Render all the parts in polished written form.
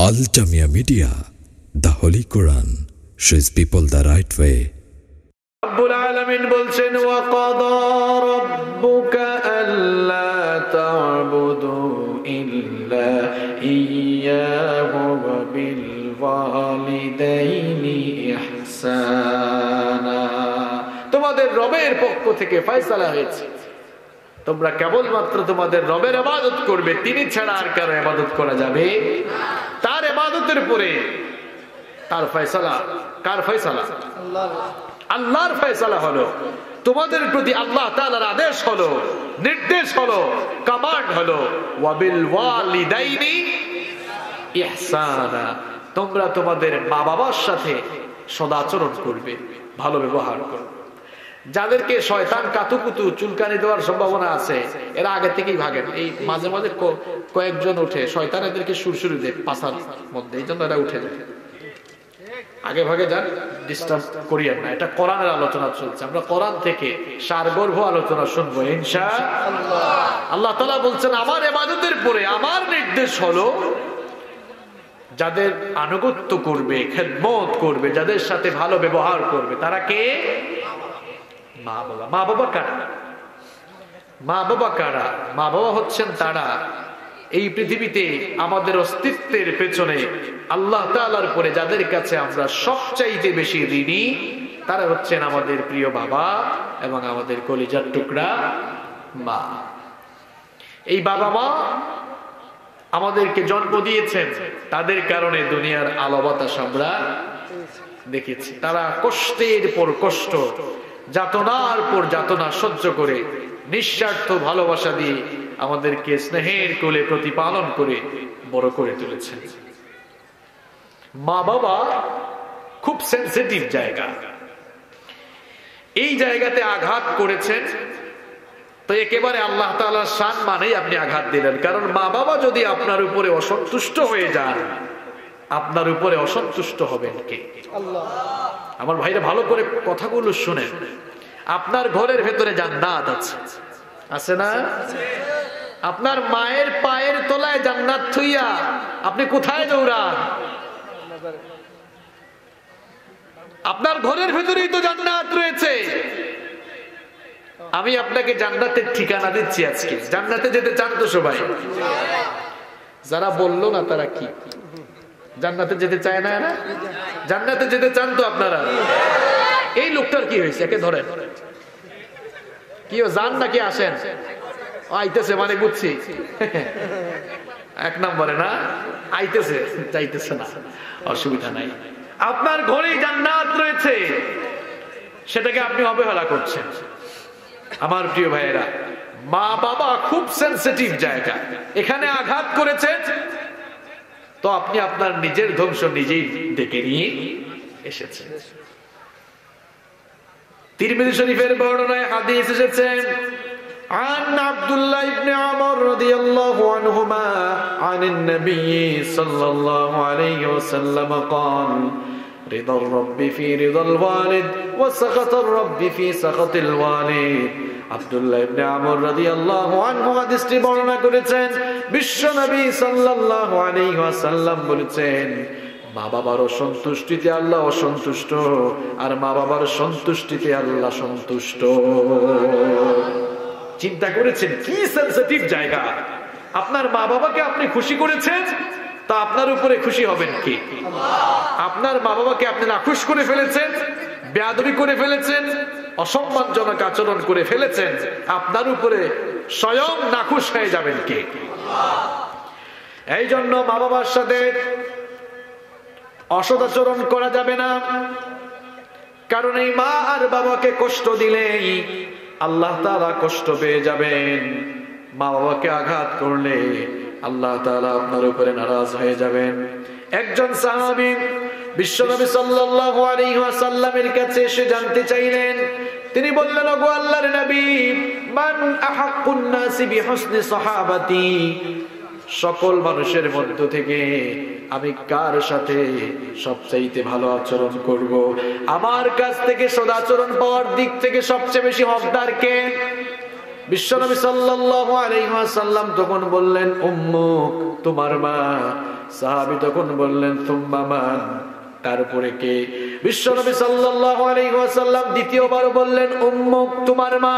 Al Jamia Media, the Holy Quran, shows people the right way. রব্বুল আলামিন বলছেন ওয়াকাদা রাব্বুকা আল্লা তা'বুদু ইল্লা ইয়্যাহু ওয়া বিল ওয়ালিদাইনি ইহসানা। তোমাদের রবের পক্ষ থেকে ফয়সালা হয়েছে তোমরা কেবলমাত্র তোমাদের রবের ইবাদত করবে, তিনি ছাড়া আর কারো ইবাদত করা যাবে না। তার ইবাদতের পরে তার ফয়সালা, কার ফয়সালা? আল্লাহর ফয়সালা হলো। তোমাদের প্রতি আল্লাহ তাআলার আদেশ হলো, নির্দেশ হলো, কমান্ড হলো ওয়াবিল ওয়ালিদাইনি ইহসানা। তোমরা তোমাদের মা বাবার সাথে সদাচরণ করবে, ভালো ব্যবহার করবে। যাদেরকে শয়তান কাতুকুতু চুলকানি দেওয়ার সম্ভাবনা আছে এরা আগে থেকেই ভাগেন। এই মাঝে মাঝে কয়েকজন উঠে শয়তান এদেরকে সুরসুরি দেয় পাছার মধ্যে, এই জন্য এরা উঠে যায়। আগে ভাগে যান, ডিস্টার্ব করিয়েন না। এটা কোরআনের আলোচনা চলছে, আমরা কোরআন থেকে সারগর্ভ আলোচনা শুনবো ইনশাআল্লাহ। আল্লাহ তাআলা বলছেন আমার ইবাদতের পরে আমার নির্দেশ হলো যাদের আনুগত্য করবে, খেদমত করবে, যাদের সাথে ভালো ব্যবহার করবে তারা কে? মা বাবা। মা বাবা কারা? মা বাবা কারা? মা বাবা হচ্ছেন তারা এই পৃথিবীতে আমাদের অস্তিত্বের পেছনে আল্লাহ তাআলার পরে যাদের কাছে আমরা সবচাইতে বেশি ঋণী তারা হচ্ছেন আমাদের প্রিয় বাবা এবং আমাদের কলিজার টুকরা মা। এই বাবা মা আমাদেরকে জন্ম দিয়েছেন, তাদের কারণে দুনিয়ার আলো বাতাস আমরা দেখেছি। তারা কষ্টের পর কষ্ট, যাতনার পর যাতনা সহ্য করে নিঃস্বার্থ ভালোবাসা দিয়ে আমাদেরকে স্নেহের কোলে প্রতিপালন করে বড় করে তুলেছেন। মা বাবা খুব সেনসিটিভ জায়গা, এই জায়গাতে আঘাত করেছেন তো একেবারে আল্লাহ তাআলার শান মানেই আপনি আঘাত দিলেন। কারণ মা বাবা যদি আপনার উপরে অসন্তুষ্ট হয়ে যান, আপনার উপরে অসন্তুষ্ট হবেন কে? আল্লাহ। আমার ভাইরা ভালো করে কথাগুলো শুনেন। আপনার ঘরের ভেতরে জান্নাত আছে, আছে না? আপনার মায়ের পায়ের তলায় জান্নাত থুইয়া আপনি কোথায় দৌড়ান? আপনার ঘরের ভেতরেই তো জান্নাত রয়েছে। আমি আপনাকে জান্নাতের ঠিকানা দিচ্ছি আজকে। জান্নাতে যেতে চান তো সবাই? যারা বললো না তারা কি জান্নাতে যেতে চায় না? জান্নাতে যেতে চান তো আপনারা? এই লোকটার কি হয়েছে? একে ধরেন। কি যান নাকি আসেন? আইতেছে মানে বুঝছি এক নম্বরে না, আইতেছে, যাইতেছে না, অসুবিধা নাই। আপনার ঘরেই জান্নাত রয়েছে, সেটাকে আপনি অবহেলা করছেন। আমার প্রিয় ভাইয়েরা, মা বাবা খুব সেনসিটিভ জায়গা, এখানে আঘাত করেছে তো আপনি আপনার নিজের ধ্বংস নিজেই ডেকে নিয়ে এসেছেন। তিরমিজি শরীফের বর্ণনায় হাদিস এসেছে عن عبد الله بن عمر رضي الله عنهما عن النبي صلى الله عليه وسلم قال رضا الرب في رضا الوالد وسخط الرب في سخط الوالد। আব্দুল্লাহ ইবনে আমর রাদিয়াল্লাহু আনহু হাদিসটি বর্ণনা করেছেন। বিশ্বনবী সাল্লাল্লাহু আলাইহি ওয়াসাল্লাম বলেছেন মা বাবার অসন্তুষ্টিতে আল্লাহ অসন্তুষ্ট, আর মা বাবার সন্তুষ্টিতে আল্লাহ সন্তুষ্ট। চিন্তা করেছেন কি সেনসিটিভ জায়গা? আপনার মা বাবাকে আপনি খুশি করেছেন তা আপনার উপরে খুশি হবেন কি? আপনার মা বাবাকে আপনি নাখুশ করে ফেলেছেন, বেয়াদবি করে ফেলেছেন, অসম্মানজনক আচরণ করে ফেলেছেন, আপনার উপরে স্বয়ং নাখুশ হয়ে যাবেন কে? এই জন্য মা বাবার সাথে অসদাচরণ করা যাবে না। কারণ এই মা আর বাবাকে কষ্ট দিলেই আল্লাহ তাআলা কষ্ট পেয়ে যাবেন। মা বাবাকে আঘাত করলে আল্লাহ তাআলা আপনার উপরে নারাজ হয়ে যাবেন। একজন সাহাবী বিশ্বনবী সাল্লাল্লাহু আলাইহি ওয়াসাল্লামের কাছে এসে জানতে চাইলেন, তিনি বললেন ওগো আল্লাহর নবী, মান আহাক্কুন নাসি বিহুসনি সাহাবাতি, সকল মানুষের মধ্য থেকে আমি কার সাথে সবচাইতে ভালো আচরণ করব? আমার কাছ থেকে সদাচরণ পাওয়ার দিক থেকে সবচেয়ে বেশি হকদার কে? বিশ্বনবী সাল্লাল্লাহু আলাইহি ওয়াসাল্লাম তখন বললেন উম্মুক, তোমার মা। সাহাবী তখন বললেন সুম্মা মান, তারপরে কে? বিশ্বনবী সাল্লাল্লাহু আলাইহি ওয়াসাল্লাম দ্বিতীয়বার বললেন উম্মুক, তোমার মা।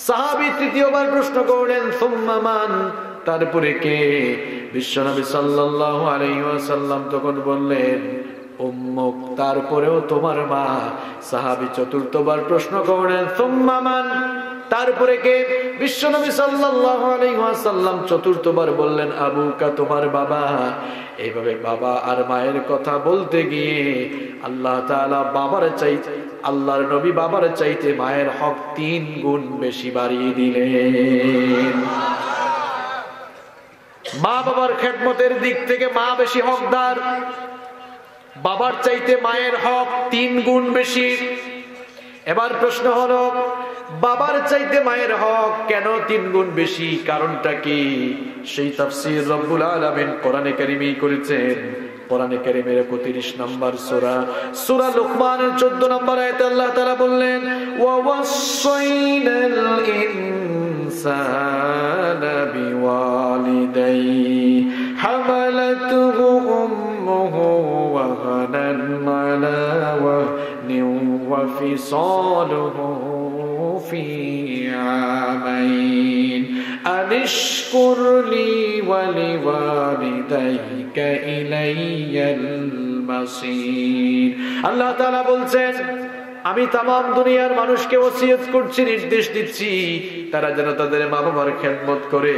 সাহাবী তৃতীয়বার প্রশ্ন করলেন সুম্মা মান, তারপরে কে? বিশ্বনবী সাল্লাল্লাহু আলাইহি ওয়াসাল্লাম তখন বললেন উম্মুক, তারপরেও তোমার মা। সাহাবী চতুর্থবার প্রশ্ন করলেন সুম্মা মান, তারপরে কে? বিশ্বনবী সাল্লাল্লাহু আলাইহি ওয়াসাল্লাম চতুর্থবার বললেন আবুকা, তোমার বাবা। এইভাবে বাবা আর মায়ের কথা বলতে গিয়ে আল্লাহ তাআলা বাবার চাইতে, আল্লাহর নবী বাবার চাইতে মায়ের হক 3 গুণ বেশি বাড়িয়ে দিলেন। মা বাবার খেদমতের দিক থেকে মা বেশি হকদার, বাবার চাইতে মায়ের হক 3 গুণ বেশি। এবার প্রশ্ন হলো, বাবার চাইতে মায়ের হক কেন 3 গুণ বেশি? কারণটা কি? সেই তাফসীর রব্বুল আলামিন কোরআনে কারীমে করেছেন। কোরআনে কারীমের 31 নম্বর সূরা, সূরা লুকমানের 14 নম্বর আয়াতে আল্লাহ তাআলা বললেন ওয়া ওয়াসাইনাল ইনসানা বিওয়ালিদাইহি হামালাতুহু উম্মুহু ওয়াহানান আলা ওয়াহনিন ওয়া ফিসালুহু ফি আমাইন আনিশকুর লি ওয়া লিওয়ালিদাইকা ইলাইয়াল মাসির। আল্লাহ তাআলা বলছেন, আমি তামাম দুনিয়ার মানুষকে ওসিয়ত করছি, নির্দেশ দিচ্ছি তারা যেন তাদের মা বাবার খেদমত করে,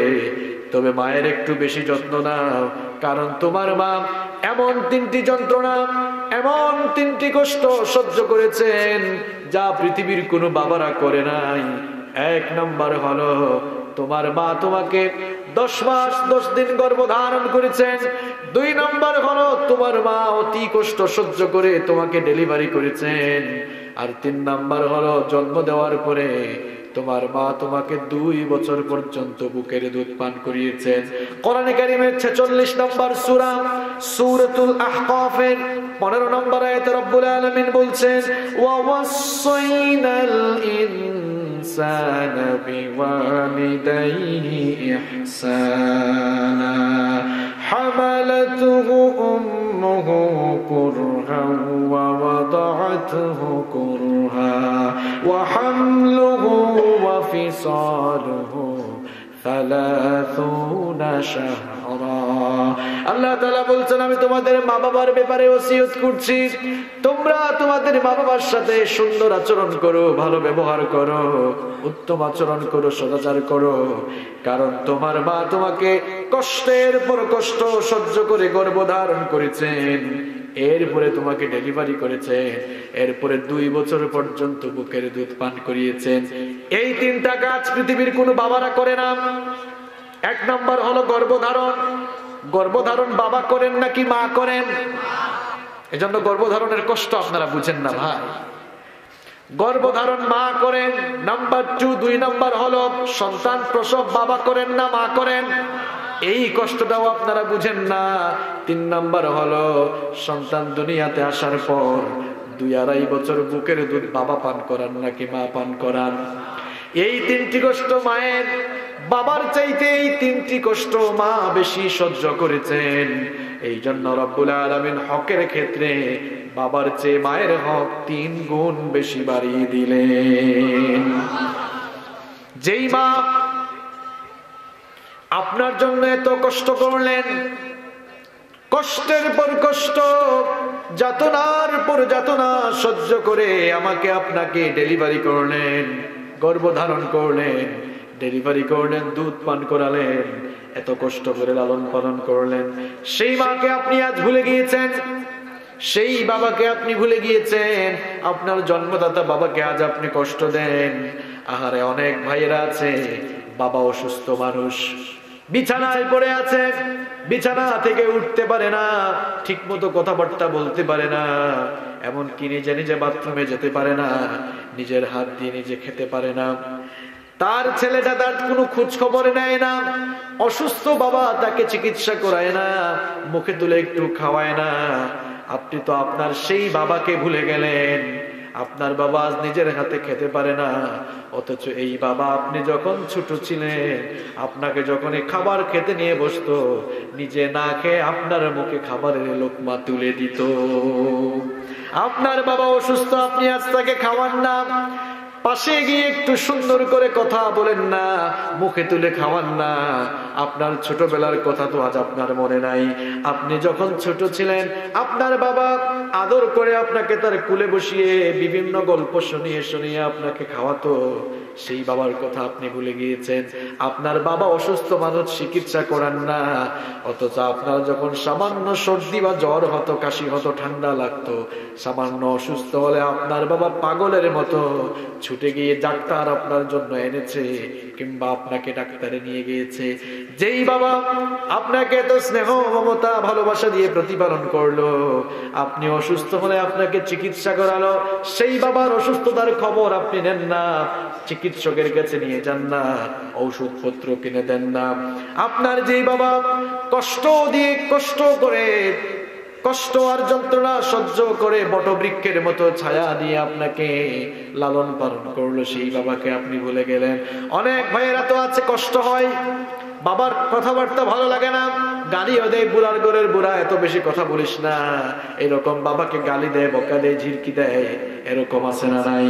তবে মায়ের একটু বেশি যত্ন নাও। কারণ তোমার মা এমন 3টি যন্ত্রণা, এমন 3টি কষ্ট সহ্য করেছেন যা পৃথিবীর কোনো বাবারা করে নাই। 1 নম্বর হলো তোমার মা তোমাকে 10 মাস 10 দিন গর্ভধারণ করেছেন। 2 নম্বর হলো তোমার মা অতি কষ্ট সহ্য করে তোমাকে ডেলিভারি করেছেন। আর 3 নম্বর হলো জন্ম দেওয়ার পরে তোমার মা তোমাকে 2 বছর পর্যন্ত বুকের দুধ পান করিয়েছেন। কোরআনে কারীমের 46 নম্বর সূরা, সূরাতুল আহকাফের 15 নম্বর আয়াতে রব্বুল আলামিন বলছেন ওয়া ওয়াসাইনাল ইনসানা বিওয়ালিদাইহি ইহসানা হামালাতুহু উম্মুহু কুরহা ওয়া ওয়াদাআতুহু কুরহা ওয়া হামলুহু ওয়া ফিসালুহু 30 শাহরা। আল্লাহ তাআলা বলছেন, আমি তোমাদের মা বাবার ব্যাপারে ওসিয়ত করছি, তোমরা তোমাদের মা বাবার সাথে সুন্দর আচরণ করো, ভালো ব্যবহার করো, উত্তম আচরণ করো, সদাচার করো। কারণ তোমার মা তোমাকে কষ্টের পর কষ্ট সহ্য করে গর্ভধারণ করেছেন, এরপরে তোমাকে ডেলিভারি করেছেন, এরপরে 2 বছর পর্যন্ত বুকের দুধ পান করিয়েছেন। এই 3টা কাজ পৃথিবীর কোনো বাবারা করে না। 1 নম্বর হলো গর্ভধারণ। গর্ভধারণ বাবা করেন নাকি মা করেন? এজন্য গর্ভধারণের কষ্ট আপনারা বুঝেন না ভাই। গর্ভধারণ মা করেন। নাম্বার 2 নম্বর হলো সন্তান প্রসব বাবা করেন না মা করেন? এই কষ্টটাও আপনারা বুঝেন না। 3 নম্বর হলো সন্তান দুনিয়াতে আসার পর 2-2.5 বছর বুকের দুধ বাবা পান করান নাকি মা পান করান? এই 3টি কষ্ট মায়ের, বাবার চাইতে এই 3টি কষ্ট মা বেশি সহ্য করেছেন। এই জন্য রব্বুল আলামিন হকের ক্ষেত্রে বাবার চেয়ে মায়ের হক 3 গুণ বেশি বাড়িয়ে দিলেন। যেই মা আপনার জন্য এত কষ্ট করলেন, কষ্টের পর কষ্ট, যাতনার পর যাতনা সহ্য করে আমাকে আপনাকে ডেলিভারি করলেন, গর্ভধারণ করলেন, ডেলিভারি করলেন, দুধ পান করালেন, এত কষ্ট করে লালন পালন করলেন, সেই মাকে আপনি আজ ভুলে গিয়েছেন, সেই বাবাকে আপনি ভুলে গিয়েছেন। আপনার জন্মদাতা বাবাকে আজ আপনি কষ্ট দেন। আহারে, অনেক ভাইয়েরা আছে বাবা অসুস্থ মানুষ, বিছানায় পড়ে আছে, বিছানা থেকে উঠতে পারে না, ঠিক মতো কথাবার্তা বলতে পারে না, এমনকি নিজে নিজে বাথরুমে যেতে পারে না, নিজের হাত দিয়ে নিজে খেতে পারে না। তার ছেলেটা তার কোনো খোঁজ খবর নেয় না, অসুস্থ বাবা তাকে চিকিৎসা করায় না, মুখে তুলে একটু খাওয়ায় না। আপনি তো আপনার সেই বাবাকে ভুলে গেলেন। আপনার বাবা আজ নিজের হাতে খেতে পারে না, অথচ এই বাবা আপনি যখন ছোট ছিলেন আপনাকে যখন এই খাবার খেতে নিয়ে বসতো, নিজে না খেয়ে আপনার মুখে খাবারের লোকমা তুলে দিত। আপনার বাবা অসুস্থ, আপনি আজ তাকে খাওয়ান না, পাশে গিয়ে একটু সুন্দর করে কথা বলেন না, মুখে তুলে খাওয়ান না। আপনার ছোটবেলার কথা তো আজ আপনার মনে নাই। আপনি যখন ছোট ছিলেন আপনার বাবা আদর করে আপনাকে তার কুলে বসিয়ে বিভিন্ন গল্প শুনিয়ে শুনিয়ে আপনাকে খাওয়াতো, সেই বাবার কথা আপনি ভুলে গিয়েছেন। আপনার বাবা অসুস্থ মানুষ, চিকিৎসা করান না, অথচ আপনার যখন সামান্য সর্দি বা জ্বর হতো, কাশি হতো, ঠান্ডা লাগতো, সামান্য অসুস্থ হলে আপনার বাবা পাগলের মতো ছুটে গিয়ে ডাক্তার আপনার জন্য এনেছে, কিংবা আপনাকে ডাক্তারে নিয়ে গিয়েছে। যেই বাবা আপনাকে এত স্নেহ মমতা ভালোবাসা দিয়ে প্রতিপালন করলো, আপনি অসুস্থ হলে আপনাকে চিকিৎসা করালো, সেই বাবার অসুস্থতার খবর আপনি নেন না, চিকিৎসকের কাছে নিয়ে যান না, ঔষধপত্র কিনে দেন না। আপনার যেই বাবা কষ্ট দিয়ে কষ্ট করে, কষ্ট আর যন্ত্রণা সহ্য করে বটবৃক্ষের মতো ছায়া দিয়ে আপনাকে লালন পালন করলো, সেই বাবাকে আপনি ভুলে গেলেন। অনেক ভাইয়েরা তো আছে কষ্ট হয়, বাবার কথাবার্তা ভালো লাগে না, গালিও দেয়, বুড়ার ঘরের বুড়া এত বেশি কথা বলিস না, এরকম বাবাকে গালি দেয়, বকা দেয়, ঝিরকি দেয়, এরকম আছে না নাই?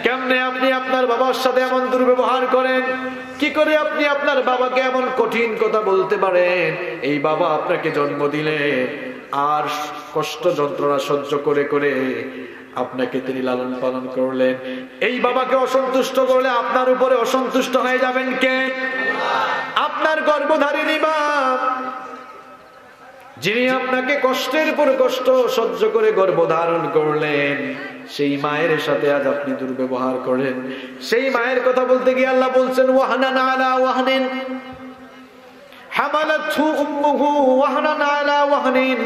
কেমনে আপনি আপনার বাবার সাথে এমন দুর্ব্যবহার করেন? কি করে আপনি আপনার বাবাকে এমন কঠিন কথা বলতে পারেন? এই বাবা আপনাকে জন্ম দিলেন, আর কষ্ট যন্ত্রণা সহ্য করে করে আপনাকে তিনি লালন পালন করলেন। এই বাবাকে অসন্তুষ্ট করলে আপনার উপরে অসন্তুষ্ট হয়ে যাবেন কে? আপনার গর্ভধারিণী মা, যিনি আপনাকে কষ্টের পর কষ্ট সহ্য করে গর্ভধারণ করলেন, সেই মায়ের সাথে আজ আপনি দুর্ব্যবহার করেন। সেই মায়ের কথা বলতে গিয়ে আল্লাহ বলছেন ওয়াহনান আলা ওয়াহনিন হামালাতহু উম্মুহু ওয়াহনান আলা ওয়াহনিন।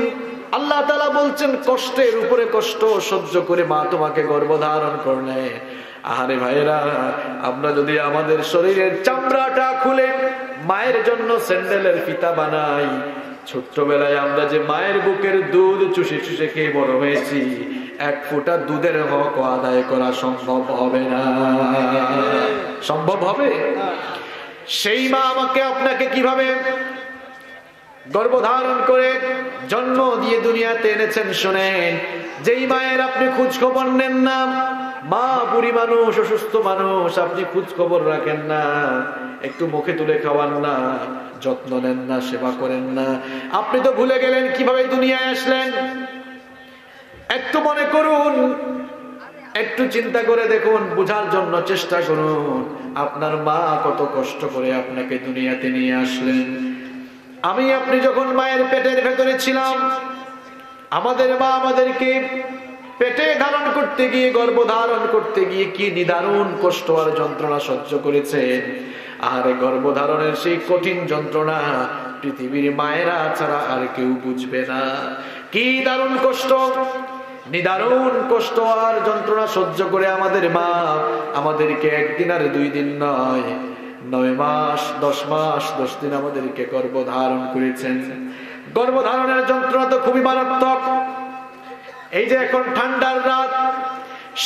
আল্লাহ তাআলা বলছেন কষ্টের উপরে কষ্ট সহ্য করে মা তোমাকে গর্ভধারণ করলেন। আরে ভাইরা, আমরা যদি আমাদের শরীরের চামড়াটা খুলে মায়ের জন্য স্যান্ডেলের ফিতা বানাই, ছোট্টবেলায় আমরা যে মায়ের বুকের দুধ চুষে চুষে খেয়ে বড় হয়েছি, এক ফোঁটা দুধের হক আদায় করা সম্ভব হবে না। সম্ভব হবে? সেই মা আমাকে আপনাকে কিভাবে গর্ভধারণ করে জন্ম দিয়ে দুনিয়াতে এনেছেন শুনেন। যেই মায়ের আপনি খোঁজ খবর নেন না, মা বুড়ি মানুষ, অসুস্থ মানুষ, আপনি খোঁজ খবর রাখেন না, একটু মুখে তুলে খাওয়ান না, যত্ন নেন না, সেবা করেন না, আপনি তো ভুলে গেলেন কিভাবে দুনিয়ায় আসলেন। একটু মনে করুন, একটু চিন্তা করে দেখুন, বুঝার জন্য চেষ্টা করুন, আপনার মা কত কষ্ট করে আপনাকে দুনিয়াতে নিয়ে আসলেন। আমি আপনি যখন মায়ের পেটের ভেতরে ছিলাম, আমাদের মা আমাদেরকে পেটে ধারণ করতে গিয়ে, গর্ভধারণ করতে গিয়ে কি নিদারুণ কষ্ট আর যন্ত্রণা সহ্য করেছেন। আর গর্ভধারণের সেই কঠিন যন্ত্রণা পৃথিবীর মায়েরা ছাড়া আর কেউ বুঝবে না। কি দারুণ কষ্ট, নিদারুণ কষ্ট আর যন্ত্রণা সহ্য করে আমাদের মা আমাদেরকে একদিন আর 2 দিন নয়, 9 মাস 10 মাস 10 দিন আমাদেরকে গর্ভধারণ করেছেন। গর্ভধারণের যন্ত্রণা তো খুবই মারাত্মক। এই যে এখন ঠান্ডার রাত,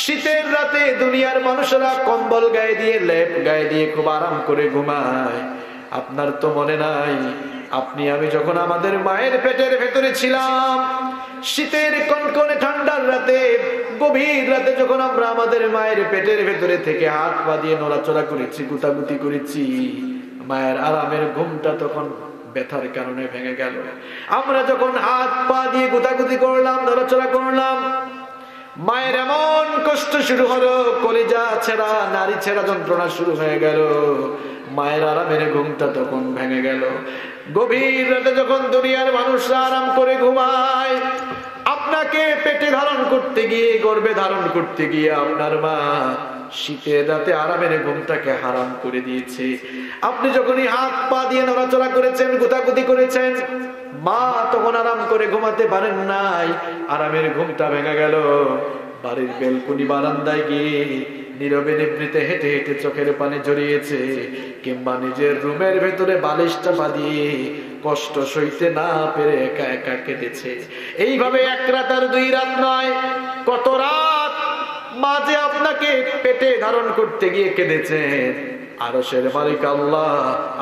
শীতের রাতে দুনিয়ার মানুষেরা কম্বল গায়ে দিয়ে, লেপ গায়ে দিয়ে খুব আরাম করে ঘুমায়। আপনার তো মনে নাই, আপনি আমি যখন আমাদের মায়ের পেটের ভেতরে ছিলাম, শীতের কনকনে ঠান্ডার রাতে, গভীর রাতে যখন আমরা আমাদের মায়ের পেটের ভেতরে থেকে হাত পা দিয়ে নড়াচড়া করেছি, গুতাগুতি করেছি, মায়ের আরামের ঘুমটা তখন ব্যথার কারণে ভেঙে গেল। আমরা যখন হাত পা দিয়ে গুতাগুতি করলাম, নড়াচড়া করলাম, মায়ের এমন কষ্ট শুরু হলো, কলিজা ছেঁড়া, নারী ছেঁড়া যন্ত্রণা শুরু হয়ে গেল। মায়ের আরামের ঘুমটা তখন ভেঙে গেল। গভীর রাতে যখন দুনিয়ার মানুষরা আরাম করে ঘুমায়, আপনাকে পেটে ধারণ করতে গিয়ে, গর্ভে ধারণ করতে গিয়ে আপনার মা শীতের রাতে আরামের ঘুমটাকে হারাম করে দিয়েছে। আপনি যখনই হাত পা দিয়ে নড়াচড়া করেছেন, গুতাগুতি করেছেন, মা তখন আরাম করে ঘুমাতে পারেন নাই, আরামের ঘুমটা ভেঙে গেল। বাড়ির বেলকুনি বারান্দায় গিয়ে নীরবে নিভৃতে হেঁটে হেঁটে চোখের পানি জড়িয়েছে, কিংবা নিজের রুমের ভেতরে বালিশটা বাঁধিয়ে কষ্ট সইতে না পেরে একা একা কেঁদেছে। এইভাবে 1 রাত আর 2 রাত নয়, কত রাত মা যে আপনাকে পেটে ধারণ করতে গিয়ে কেঁদেছেন, আরশের মালিক আল্লাহ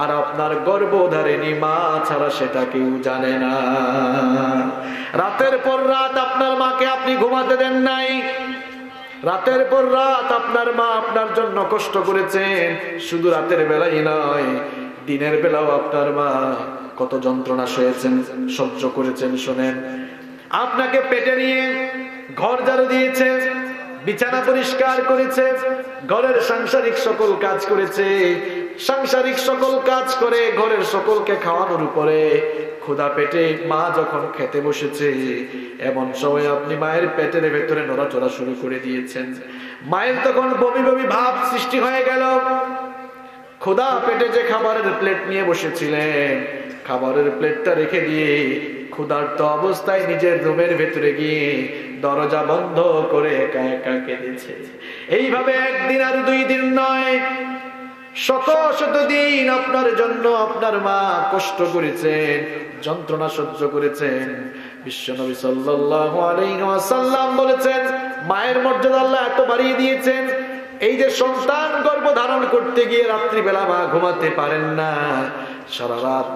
আর আপনার গর্ভধারিণী মা ছাড়া সেটা কেউ জানে না। রাতের পর রাত আপনার মাকে আপনি ঘুমাতে দেন নাই, রাতের পর রাত আপনার মা আপনার জন্য কষ্ট করেছেন। শুধু রাতের বেলাই নয়, দিনের বেলাও আপনার মা কত যন্ত্রণা সয়েছেন, সহ্য করেছেন। শোনেন, আপনাকে পেটে নিয়ে ঘর ঝাড়ু দিয়েছে, বিছানা পরিষ্কার করেছে, ঘরের সাংসারিক সকল কাজ করেছে। সাংসারিক সকল কাজ করে ঘরের সকলকে খাওয়ানোর উপরে ক্ষুধা পেটে মা যখন খেতে বসেছে, এমন সময় আপনি মায়ের পেটের ভেতরে নড়াচড়া শুরু করে দিয়েছেন। মায়ের তখন বমি বমি ভাব সৃষ্টি হয়ে গেল। ক্ষুধা পেটে যে খাবারের প্লেট নিয়ে বসেছিলেন, খাবারের প্লেটটা রেখে দিয়ে ক্ষুধার্ত অবস্থায় নিজের রুমের ভেতরে গিয়ে দরজা বন্ধ করে একা একা কেঁদেছে। এইভাবে একদিন আর 2 দিন নয়, শত শত দিন আপনার জন্য আপনার মা কষ্ট করেছেন, যন্ত্রণা সহ্য করেছেন। বিশ্বনবী সাল্লাল্লাহু আলাইহি ওয়াসাল্লাম বলেছেন, মায়ের মর্যাদা আল্লাহ এত বাড়িয়ে দিয়েছেন, এই যে সন্তান গর্ভধারণ করতে গিয়ে রাত্রিবেলা মা ঘুমাতে পারেন না, সারা রাত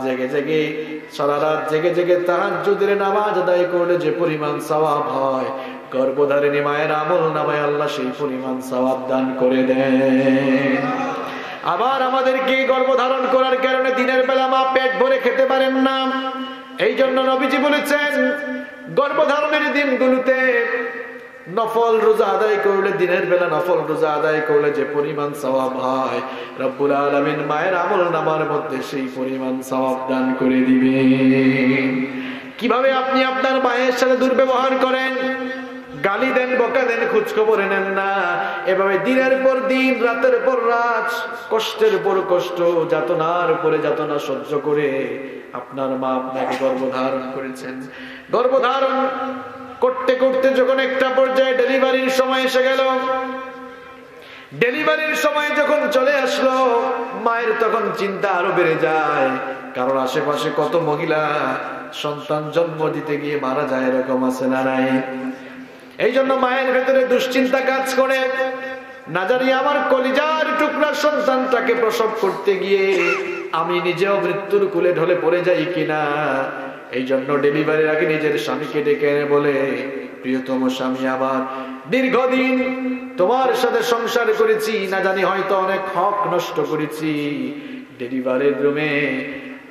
জেগে জেগে তাহাজ্জুদের নামাজ আদায় করলে যে পরিমাণ সওয়াব হয়, গর্ভধারিণী মায়ের আমল নামায় আল্লাহ সেই পরিমাণ সওয়াব দান করে দেন। আবার আমাদেরকে গর্ভধারণ করার কারণে দিনের বেলা মা পেট ভরে খেতে পারেন না। এই জন্য নবীজি বলেছেন, গর্ভধারণের দিনগুলোতে নফল রোজা আদায় করলে, দিনের বেলা নফল রোজা আদায় করলে যে পরিমাণ সওয়াব হয়, রব্বুল আলামিন মায়ের আমল নামার মধ্যে সেই পরিমাণ সওয়াব দান করে দিবেন। কিভাবে আপনি আপনার মায়ের সাথে দুর্ব্যবহার করেন, গালি দেন, বকা দেন, খোঁজ খবর নেন না, এভাবে দিনের পর দিন, রাতের পর রাত, কষ্টের পর কষ্ট, যাতনার উপরে যাতনা সহ্য করে আপনার মা আপনাকে গর্ভধারণ করেছেন। গর্ভধারণ করতে করতে যখন একটা পর্যায়ে ডেলিভারির সময় এসে গেল, ডেলিভারির সময় যখন চলে আসলো, মায়ের তখন চিন্তা আরো বেড়ে যায়। কারণ আশেপাশে কত মহিলা সন্তান জন্ম দিতে গিয়ে মারা যায়, এরকম আছে না নাই? এই জন্য মায়ের ভেতরে দুশ্চিন্তা কাজ করে, না জানি আমার কলিজার টুকরা সন্তানটাকে প্রসব করতে গিয়ে আমি নিজেও মৃত্যুর কুলে ঢলে পড়ে যাই কিনা। এই জন্য ডেলিভারির আগে নিজের স্বামীকে ডেকে এনে বলে, প্রিয়তম স্বামী আমার, দীর্ঘদিন তোমার সাথে সংসার করেছি, না জানি হয়তো অনেক হক নষ্ট করেছি। ডেলিভারির রুমে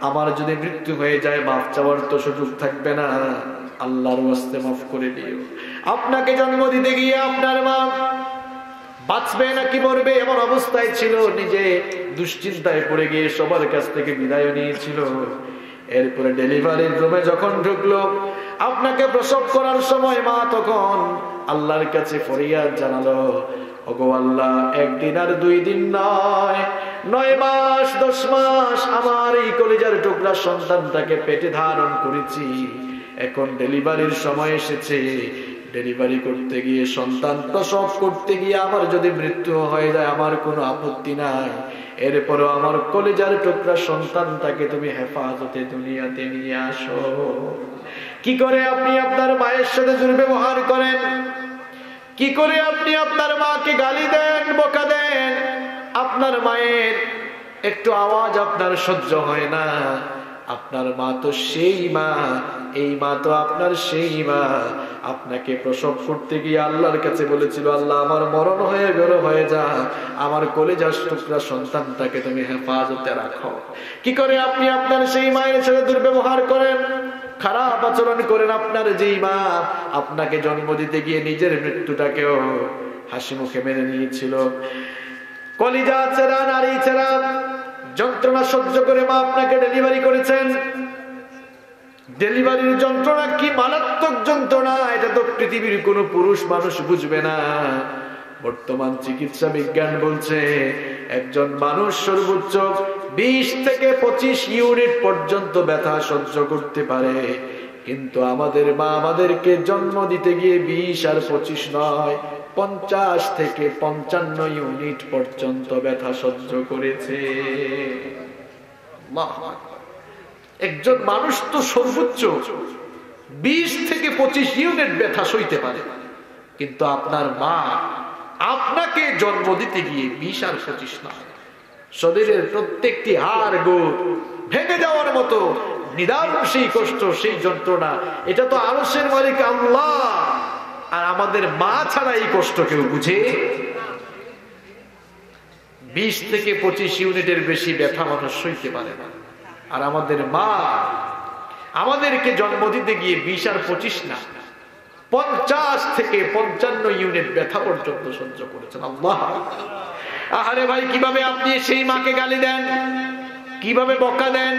আমার যদি মৃত্যু হয়ে যায়, মাফ চাওয়ার তো সুযোগ থাকবে না, আল্লাহর ওয়াস্তে মাফ করে দিও। আপনাকে জন্ম দিতে গিয়ে আপনার মা বাঁচবে নাকি মরবে এমন অবস্থায় ছিল, নিজে দুশ্চিন্তায় পড়ে গিয়ে সবার কাছ থেকে বিদায় নিয়েছিল। এরপরে ডেলিভারির রুমে যখন ঢুকলো, আপনাকে প্রসব করার সময় মা তখন আল্লাহর কাছে ফরিয়াদ জানালো, ওগো আল্লাহ, 1 দিন আর 2 দিন নয়, 9 মাস 10 মাস আমার এই কলিজার টুকরা সন্তানটাকে পেটে ধারণ করেছি। এখন ডেলিভারির সময় এসেছে, ডেলিভারি করতে গিয়ে, সন্তান প্রসব করতে গিয়ে আমার যদি মৃত্যু হয়ে যায় আমার কোনো আপত্তি নাই, এরপরও আমার কলিজার টুকরা সন্তানটাকে তুমি হেফাজতে দুনিয়াতে নিয়ে আসো। কি করে আপনি আপনার মায়ের সাথে দুর্ব্যবহার করেন, কি করে আপনি আপনার মাকে গালি দেন, বকা দেন, আপনার মায়ের একটু আওয়াজ আপনার সহ্য হয় না। আপনার মা তো সেই মা, এই মা তো আপনার সেই মা। আপনাকে প্রসব করতে গিয়ে আল্লাহর কাছে বলেছিল, আল্লাহ আমার মরণ হয়ে বেরো হয়ে যা, আমার কলিজার টুকরা সন্তানটাকে তুমি হেফাজতে রাখো। কি করে আপনি আপনার সেই মায়ের সাথে দুর্ব্যবহার করেন, খারাপ আচরণ করেন। আপনার যেই মা আপনাকে জন্ম দিতে গিয়ে নিজের মৃত্যুটাকেও হাসি মুখে মেনে নিয়েছিল, কলিজা ছেড়া, নারী ছেড়া যন্ত্রণা সহ্য করে মা আপনাকে ডেলিভারি করেছেন। ডেলিভারির যন্ত্রণা কি মারাত্মক যন্ত্রণা, এটা তো পৃথিবীর কোনো পুরুষ মানুষ বুঝবে না। বর্তমান চিকিৎসা বিজ্ঞান বলছে একজন মানুষ সর্বোচ্চ 20 থেকে 25 ইউনিট পর্যন্ত ব্যথা সহ্য করতে পারে, কিন্তু আমাদের মা আমাদেরকে জন্ম দিতে গিয়ে 20 আর 25 নয়, 50 থেকে 55 ইউনিট পর্যন্ত ব্যথা সহ্য করেছে। একজন মানুষ তো সর্বোচ্চ 20 থেকে 25 ইউনিট ব্যথা সইতে পারে, কিন্তু আপনার মা আপনাকে জন্ম দিতে গিয়ে 20 আর 25 না, শরীরের প্রত্যেকটি হাড় গোড় ভেঙে যাওয়ার মতো নিদারুণ সেই কষ্ট, সেই যন্ত্রণা, এটা তো আরশের মালিক আল্লাহ। আর আমাদের মা ছাড়া এই কষ্ট কেউ বুঝে। 20 থেকে 25 ইউনিটের বেশি ব্যথা মানুষ সইতে পারে না। আর আমাদের মা আমাদেরকে জন্ম দিতে গিয়ে 20 আর 25 না, 50 থেকে 55 ইউনিট ব্যথা পর্যন্ত সহ্য করেছেন। আল্লাহ, আহারে ভাই, কিভাবে আপনি সেই মাকে গালি দেন, কিভাবে বকা দেন,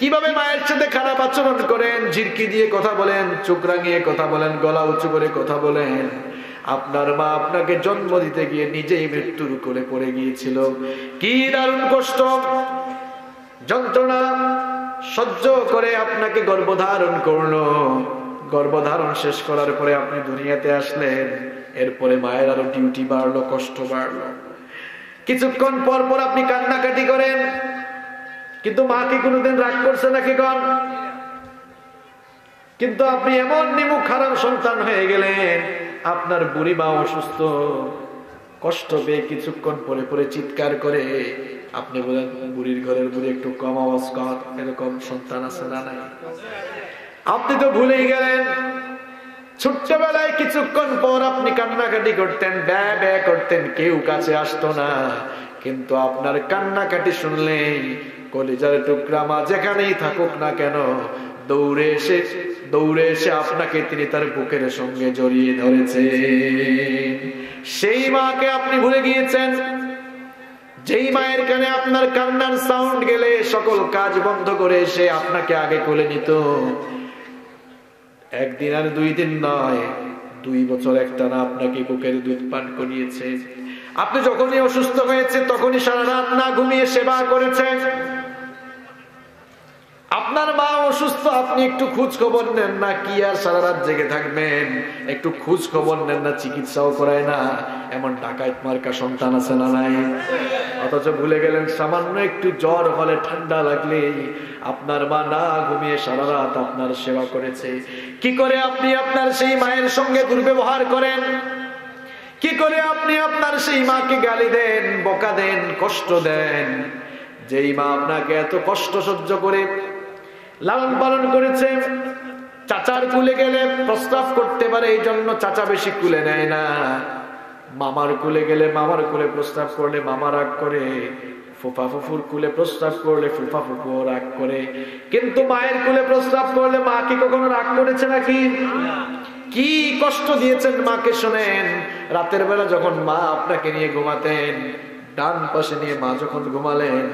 কিভাবে মায়ের সাথে খারাপ আচরণ করেন, ঝিরকি দিয়ে কথা বলেন, চোখ রাঙিয়ে কথা বলেন, গলা উঁচু করে কথা বলেন। আপনার মা আপনাকে জন্ম দিতে গিয়ে নিজেই মৃত্যুর কোলে পড়ে গিয়েছিল। কি দারুণ কষ্ট, যন্ত্রণা সহ্য করে আপনাকে গর্ভধারণ করলো। গর্ভধারণ শেষ করার পরে আপনি দুনিয়াতে আসলেন। এরপরে মায়ের আরো ডিউটি বাড়লো, কষ্ট বাড়লো। কিছুক্ষণ পর পর আপনি কান্নাকাটি করেন, কিন্তু মা কি কোনোদিন রাগ করছে নাকি কন? কিন্তু আপনি এমন নিমুখ হারাম সন্তান হয়ে গেলেন, আপনার বুড়ি মা অসুস্থ, কষ্ট পেয়ে কিছুক্ষণ পরে পরে চিৎকার করে। আপনি বলেন, বুড়ির ঘরের বুড়ি একটু কম আওয়াজ কর, এরকম সন্তান আছে না নাই? আপনি তো ভুলেই গেলেন। ছোট্টবেলায় কিছুক্ষণ পর আপনি কান্নাকাটি করতেন, ব্যা ব্যা করতেন, কেউ কাছে আসতো না। কিন্তু আপনার কান্নাকাটি শুনলেই কলিজার টুকরা মা যেখানেই থাকুক না কেন, দৌড়ে এসে আপনাকে তিনি তার বুকের সঙ্গে জড়িয়ে ধরেছে। সেই মাকে আপনি ভুলে গিয়েছেন, যেই মায়ের কানে আপনার কান্নার সাউন্ড গেলে সকল কাজ বন্ধ করে এসে আপনাকে আগে কোলে নিত। একদিন আর 2 দিন নয়, 2 বছর একটানা আপনাকে বুকের দুধ পান করিয়েছে। আপনি যখনই অসুস্থ হয়েছে তখনই সারা রাত না ঘুমিয়ে সেবা করেছেন। আপনার মা অসুস্থ, আপনি একটু খোঁজ খবর নেন না, কি আর সারা রাত জেগে থাকবেন? একটু খোঁজ খবর নেন না, চিকিৎসাও করায় না। এমন ডাকাইত মার্কা সন্তান আছে না নাই? অথচ ভুলে গেলেন, সামান্য একটু জ্বর হলে, ঠান্ডা লাগলে আপনার মা না ঘুমিয়ে সারা রাত আপনার সেবা করেছে। কি করে আপনি আপনার সেই মায়ের সঙ্গে দুর্ব্যবহার করেন? কি করে আপনি আপনার সেই মাকে গালি দেন, বকা দেন, কষ্ট দেন? যেই মা আপনাকে এত কষ্ট সহ্য করে লালন পালন করেছে। চাচার কুলে গেলে প্রস্রাব করতে পারে, এই জন্য চাচা বেশি কুলে নেয় না। মামার কুলে গেলে, মামার কুলে প্রস্রাব করলে মামা রাগ করে। ফুফা ফুফুর কুলে প্রস্রাব করলে ফুফা ফুফু রাগ করে। কিন্তু মায়ের কুলে প্রস্রাব করলে মা কি কখনো রাগ করেছে নাকি? কি কষ্ট দিয়েছেন মাকে শোনেন। রাতের বেলা যখন মা আপনাকে নিয়ে ঘুমাতেন, ডান পাশে নিয়ে মা যখন ঘুমালেন,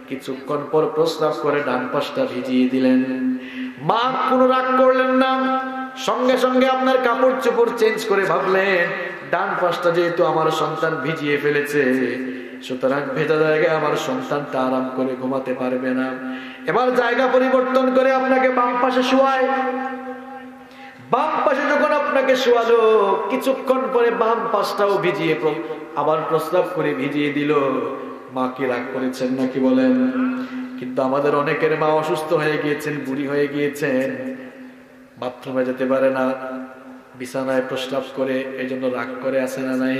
কিছুক্ষণ পর প্রস্রাব করে ডান পাশটা ভিজিয়ে দিলেন। মা কোনো রাগ করলেন না, সঙ্গে সঙ্গে আপনার কাপড় চোপড় চেঞ্জ করে ভাবলেন, ডান পাশটা যেহেতু আমার সন্তান ভিজিয়ে ফেলেছে, সুতরাং ভেজা জায়গায় আমার সন্তানটা আরাম করে ঘুমাতে পারবে না। এবার জায়গা পরিবর্তন করে আপনাকে বাম পাশে শোয়ায়। বাম পাশে যখন আপনাকে শোয়ালো, কিছুক্ষণ পরে বাম পাশটাও ভিজিয়ে আবার প্রস্রাব করে ভিজিয়ে দিল। মা কি রাগ করেছেন নাকি বলেন? কিন্তু আমাদের অনেকের মা অসুস্থ হয়ে গিয়েছেন, বুড়ি হয়ে গিয়েছেন, বাথরুমে যেতে পারে না, বিছানায় প্রস্রাব করে, এই জন্য রাগ করে আছে না নাই?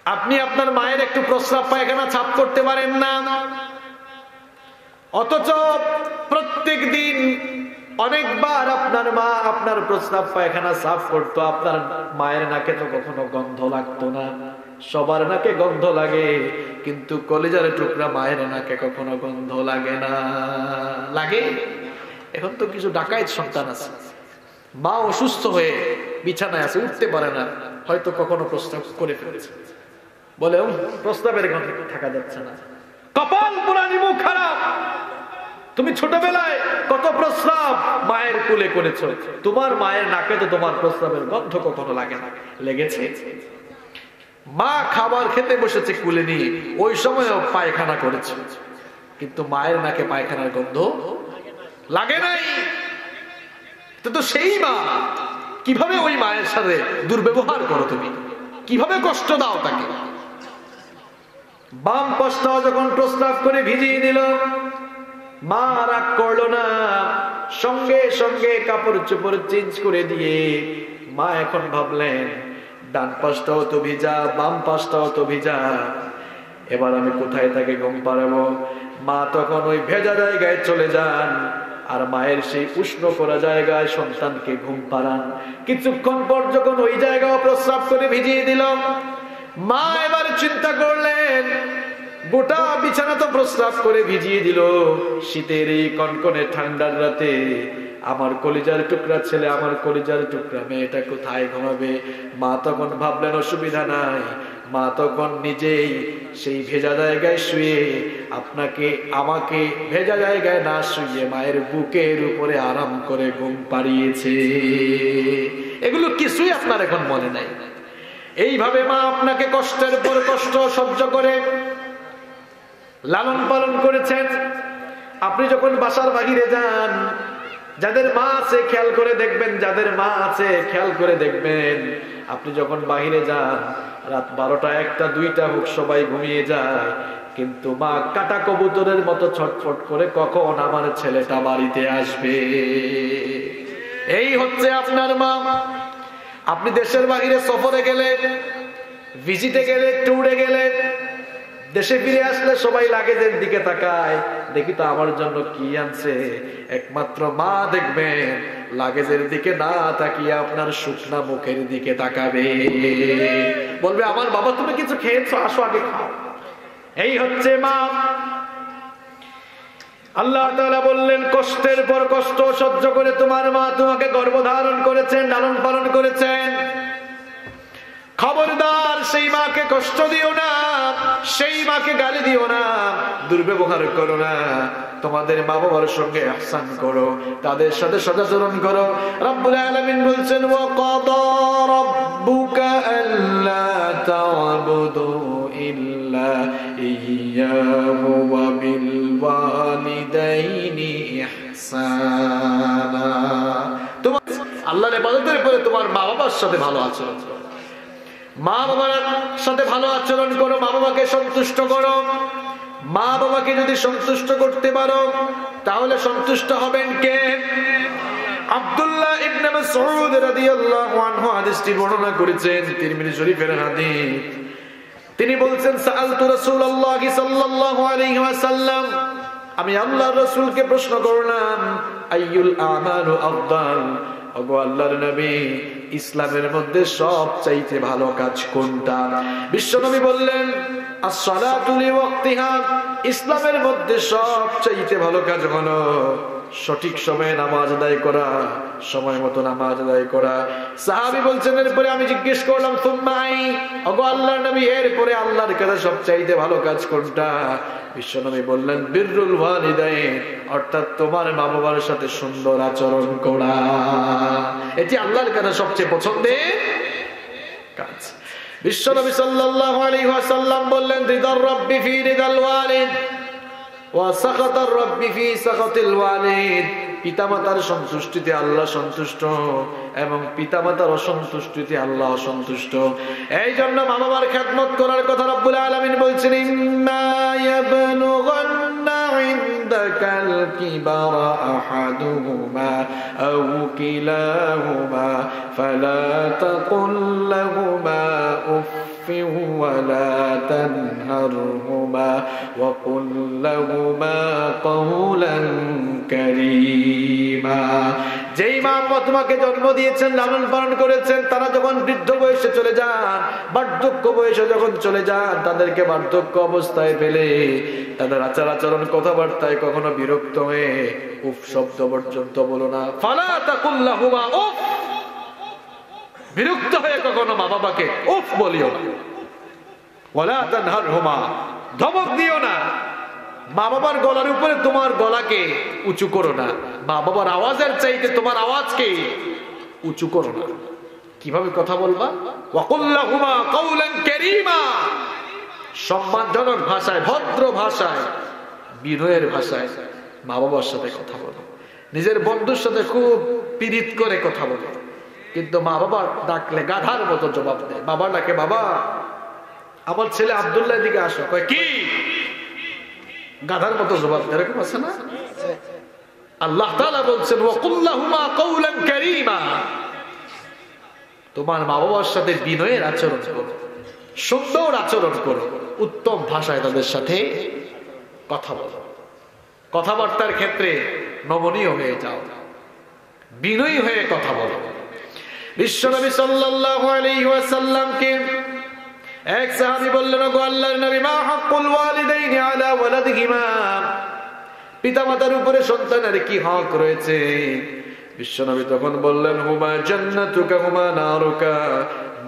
আপনি আপনার মায়ের একটু প্রস্রাব পায়খানা ছাপ করতে পারেন না, অথচ প্রত্যেক দিন অনেকবার আপনার মা আপনার প্রস্রাব পায়খানা সাফ করতো। আপনার মায়ের নাকে তো কখনো গন্ধ লাগতো না। সবার নাকে গন্ধ লাগে, কিন্তু কলিজার টুকরা মায়ের নাকে কখনো গন্ধ লাগে না। লাগে? এখন তো কিছু ডাকাইত সন্তান আছে, মা অসুস্থ হয়ে বিছানায় আছে, উঠতে পারে না, হয়তো কখনো প্রস্রাব করে ফেলেছে, বলে প্রস্রাবের গন্ধে থাকা যাচ্ছে না। কপাল পুরা নিমুখ খারাপ। তুমি ছোটবেলায় কত প্রস্রাব মায়ের কুলে করেছো, তোমার মায়ের নাকে তো তোমার প্রস্রাবের গন্ধ কখনো লাগে না। লেগেছে? মা খাবার খেতে বসেছে কুলে নিয়ে, ওই সময়ও পায়খানা করেছে, কিন্তু মায়ের নাকে পায়খানার গন্ধ লাগে নাই। তো সেই মা, কিভাবে ওই মায়ের সাথে দুর্ব্যবহার করো তুমি, কিভাবে কষ্ট দাও তাকে। বাম পাশটাও যখন প্রস্রাব করে ভিজিয়ে দিল, মা রাগ করলো না, সঙ্গে সঙ্গে কাপড় চোপড় চেঞ্জ করে দিয়ে মা এখন ভাবলেন ডান পাশটাও তো ভিজা, বাম পাশটাও তো ভিজা, এবার আমি কোথায় তাকে ঘুম পাড়াবো? মা তখন ওই ভেজা জায়গায় চলে যান, আর মায়ের সেই উষ্ণ করা জায়গায় সন্তানকে ঘুম পাড়ান। কিছুক্ষণ পর যখন ওই জায়গাও প্রস্রাব করে ভিজিয়ে দিল, মা এবার চিন্তা করলেন, গোটা বিছানা তো প্রস্রাব করে ভিজিয়ে দিল, শীতের এই কনকনে ঠান্ডার রাতে আমার কলিজার টুকরা ছেলে, আমার কলিজার টুকরা মেয়েটা কোথায় ঘুমাবে? মা তখন ভাবলেন অসুবিধা নাই, মা তখন নিজেই সেই ভেজা জায়গায় শুয়ে আমাকে ভেজা জায়গায় না শুয়ে মায়ের বুকের উপরে আরাম করে ঘুম পাড়িয়েছে। এগুলো কিছুই আপনার এখন মনে নাই। এইভাবে মা আপনাকে কষ্টের পর কষ্ট সহ্য করে লালন পালন করেছেন। আপনি যখন বাসার বাহিরে যান, যাদের মা আছে খেয়াল করে দেখবেন, যাদের মা আছে খেয়াল করে দেখবেন, আপনি যখন বাহিরে যান, রাত 12টা 1টা 2টা হোক, সবাই ঘুমিয়ে যায়, কিন্তু মা কাটা কবুতরের মতো ছটফট করে কখন আমার ছেলেটা বাড়িতে আসবে। এই হচ্ছে আপনার মা। আপনি দেশের বাহিরে সফরে গেলে, ভিজিটে গেলে, ট্যুরে গেলে, দেশে ফিরে আসলে সবাই লাগেজের দিকে তাকায়, দেখি তো আমার জন্য কি আনছে। একমাত্র মা দেখবেন লাগেজের দিকে না তাকিয়ে আপনার শুকনা মুখের দিকে তাকাবে, বলবে আমার বাবা তুমি কিছু খেয়েছো, আসো আগে খাও। এই হচ্ছে মা। আল্লাহ তাআলা বললেন, কষ্টের পর কষ্ট সহ্য করে তোমার মা তোমাকে গর্ভধারণ করেছেন, লালন পালন করেছেন। খবরদার সেই মাকে কষ্ট দিও না, সেই মাকে গালি দিও না, দুর্ব্যবহার করো না। তোমাদের মা বাবার সঙ্গে ইহসান করো, তাদের সাথে সদাচরণ করো। রব্বুল আলামিন বলছেন, ওয়া কাদা রাব্বুকা আল্লা তা'বুদু ইল্লা ইয়্যাহু ওয়া বিল ওয়ালিদাইনি ইহসানা। তোমার আল্লাহর ইবাদতের পরে তোমার মা বাবার সাথে ভালো আচরণ করো, মা বাবার সাথে ভালো আচরণ করো, মা বাবাকে সন্তুষ্ট করো। মা বাবাকে যদি সন্তুষ্ট করতে পারো তাহলে সন্তুষ্ট হবেন কে? আব্দুল্লাহ ইবনে মাসউদ রাদিয়াল্লাহু আনহু হাদিসটি বর্ণনা করেছেন, তিরমিজি শরীফের হাদিস। তিনি বলছেন, সাআলতু রাসূলুল্লাহ সাল্লাল্লাহু আলাইহি ওয়াসাল্লাম, আমি আল্লাহর রাসূলকে প্রশ্ন করলাম, আইয়ুল আমালু আফদাল, ওগো আল্লাহর নবী, ইসলামের মধ্যে সবচাইতে ভালো কাজ কোনটা? বিশ্বনবী বললেন, as-salatu li waqtiha, ইসলামের মধ্যে সবচাইতে ভালো কাজ হলো সঠিক সময়ে নামাজ আদায় করা, সময় মতো নামাজ আদায় করা। সাহাবী বলছেন, এরপরে আমি জিজ্ঞেস করলাম, সুম্মাই, ওগো আল্লাহর নবী, এরপরে আল্লাহর কাছে সবচাইতে ভালো কাজ কোনটা? বিশ্বনবী বললেন, বিররুল ওয়ালিদাইন, অর্থাৎ তোমার মা বাবার সাথে সুন্দর আচরণ করা। এটি আল্লাহর কাছে সবচেয়ে পছন্দের কাজ। বিশ্বনবী সাল্লাল্লাহু আলাইহি ওয়াসাল্লাম বললেন, রিদার রাব্বি ফি রিদাল ওয়ালিদ ওয়া সাখাতার রাব্বি ফি সাখাতিল ওয়ালিদ, পিতামাতার সন্তুষ্টিতে আল্লাহ সন্তুষ্ট এবং পিতামাতার অসন্তুষ্টিতে আল্লাহ অসন্তুষ্ট। এই জন্য মা বাবার খেদমত করার কথা রব্বুল আলামিন বলছেন, ইম্মা ইয়াবলুগান্না ইনদাকাল কিবারা আহাদুহুমা আও কিলাহুমা ফালা তাকুল লাহুমা উফ ওয়ালা তানহারহুমা ওয়া কুল লাহুমা কাওলান কারীমা। যেই মা তোমাকে জন্ম দিয়েছেন, লালন পালন করেছেন, তারা যখন বৃদ্ধ বয়সে চলে যান, বার্ধক্য বয়সে যখন চলে যান, তাদেরকে বার্ধক্য অবস্থায় পেলে তাদের আচার আচরণ কথাবার্তায় কখনো বিরক্ত হয়ে উফ শব্দ পর্যন্ত বলো না। ফালা তাকুল লাহুমা উফ, বিরক্ত হয়ে কখনো মা বাবাকে উফ বলিও না। ওয়ালা তানহারহুমা, ধমক দিও না। মা বাবার গলার উপরে তোমার গলাকে উঁচু করো না, মা বাবার আওয়াজের চাইতে তোমার আওয়াজকে উঁচু করো না। কিভাবে কথা বলবা? ওয়াকুল লাহুমা কাওলান কারীমা, সম্মানজনক ভাষায়, ভদ্র ভাষায়, বিনয়ের ভাষায় মা বাবার সাথে কথা বলো। নিজের বন্ধুর সাথে খুব পীড়িত করে কথা বলো, কিন্তু মা বাবা ডাকলে গাধার মতো জবাব দেয়। বাবা ডাকে, বাবা আমার ছেলে আব্দুল্লাহ দিকে আসো, কয় কি? গাধার মতো জবাব দেয়। এরকম আছে না? আল্লাহ তাআলা বলছেন, ওয়াকুল লাহুমা কাওলান কারীমা, তোমার মা বাবার সাথে বিনয়ের আচরণ করো, সুন্দর আচরণ করো, উত্তম ভাষায় তাদের সাথে কথা বলো, কথাবার্তার ক্ষেত্রে নমনীয় হয়ে যাও, বিনয়ী হয়ে কথা বলো। বিশ্বনবী সাল্লাল্লাহু আলাইহি ওয়াসাল্লামকে এক সাহাবী বললেন, ওগো আল্লাহর নবী, মা হাক্কুল ওয়ালিদাইনি আলা ওয়ালাদিহিমা, পিতামাতার উপরে সন্তানের কি হক রয়েছে? বিশ্বনবী তখন বললেন, হুমা জান্নাতুকা হুমা নারুকা,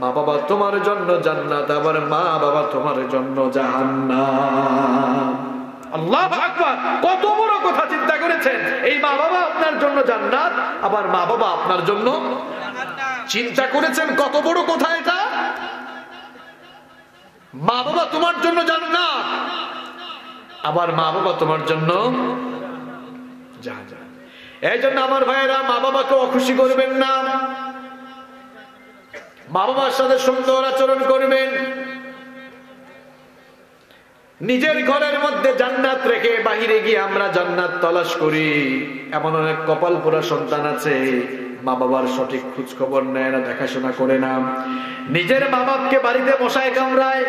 মা বাবা তোমার জন্য জান্নাত, আবার মা বাবা তোমার জন্য জাহান্নাম। আল্লাহু আকবার, কত বড় কথা চিন্তা করেছেন! এই মা বাবা আপনার জন্য জান্নাত, আবার মা বাবা আপনার জন্য, চিন্তা করেছেন কত বড় কথা এটা? মা বাবা তোমার জন্য জান্নাত, আবার মা বাবা তোমার জন্য জাহান্নাম। এই জন্য আমার ভাইয়েরা, মা বাবাকে অখুশি করবেন না, মা বাবার সাথে সুন্দর আচরণ করবেন। নিজের ঘরের মধ্যে জান্নাত রেখে বাহিরে গিয়ে আমরা জান্নাত তলাশ করি। এমন অনেক কপাল পোড়া সন্তান আছে, মা বাবার সঠিক খোঁজ খবর নেয় না, দেখাশোনা করে না। নিজের মা বাপকে বাড়িতে মশায় কামড়ায়,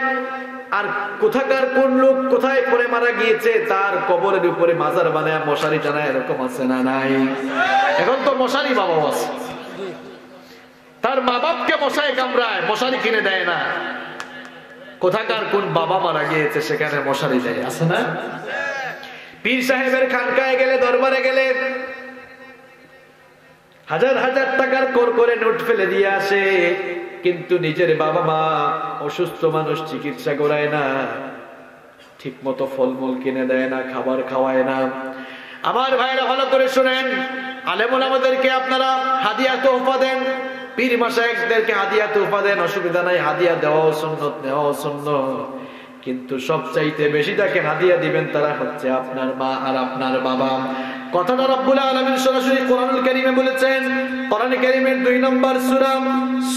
আর কোথাকার কোন লোক কোথায় পড়ে মারা গিয়েছে তার কবরের উপরে মাজার বানায় মশারি টানায়, এরকম আছে না নাই? এখন তো মশারি বাবা আছে, তার মা বাপকে মশায় কামড়ায়, মশারি কিনে দেয় না। কোথাকার কোন বাবা মারা গিয়েছে সেখানে মশারি দেয়, আছে না? পীর সাহেবের খানকায় গেলে, দরবারে গেলে হাজার হাজার টাকার কর করে নোট ফেলে দিয়ে আসে, কিন্তু নিজের বাবা মা অসুস্থ মানুষ, চিকিৎসা করায় না, ঠিক মতো ফলমূল কিনে দেয় না, খাবার খাওয়ায় না। আমার ভাইরা ভালো করে শুনেন, আলেম ওলামাদেরকে আপনারা হাদিয়া তোহফা দেন, পীর মাশায়েখদেরকে হাদিয়া তোহফা দেন, অসুবিধা নাই, হাদিয়া দেওয়াও সুন্নত, নেওয়াও সুন্নত। কিন্তু সবচাইতে বেশি যাকে হাদিয়া দিবেন তারা হচ্ছে আপনার মা আর আপনার বাবা। কথাটা রব্বুল আলামিন সরাসরি কোরআনুল কারীমে বলেছেন। কোরআন কারীমের 2 নম্বর সূরা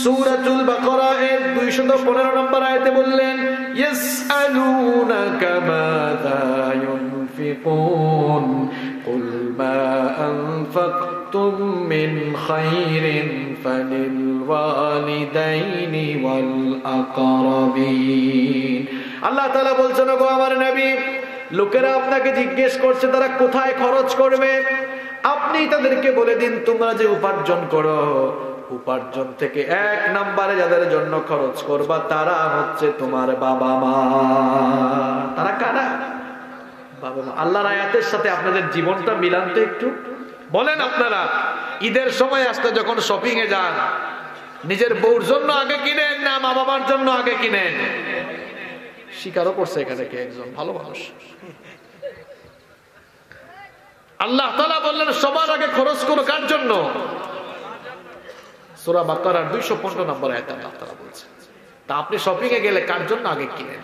সূরাতুল বাকারা এর 215 নম্বর আয়াতে বললেন, ইয়াসআলুনাকা মাযা ইউনফিকুন কুল মা আনফাকতুম মিন খায়রিন ফালিল ওয়ালিদাইনি ওয়াল আকরাবিন। আল্লাহ তাআলা বলছেন, ওগো আমার নবী, লোকেরা আপনাকে জিজ্ঞেস করছে তারা কোথায় খরচ করবে, আপনি তাদেরকে বলে দিন তোমরা যে উপার্জন করো, উপার্জন থেকে 1 নম্বরে যাদের জন্য খরচ করবা তারা হচ্ছে তোমার বাবা মা। তারা কারা? বাবা মা। আল্লাহর আয়াতের সাথে আপনাদের জীবনটা মিলান তো একটু। বলেন, আপনারা ঈদের সময় আসতে যখন শপিং এ যান, নিজের বউর জন্য আগে কিনেন না মা বাবার জন্য আগে কিনেন? স্বীকারও করছে এখানে কে একজন ভালো মানুষ। আল্লাহ তাআলা বললেন সবার আগে খরচ করো, কার জন্য? সূরা বাকারার 215 নম্বর আয়াতে আল্লাহ তাআলা বলছেন। তা আপনি শপিং এ গেলে কার জন্য আগে কিনেন?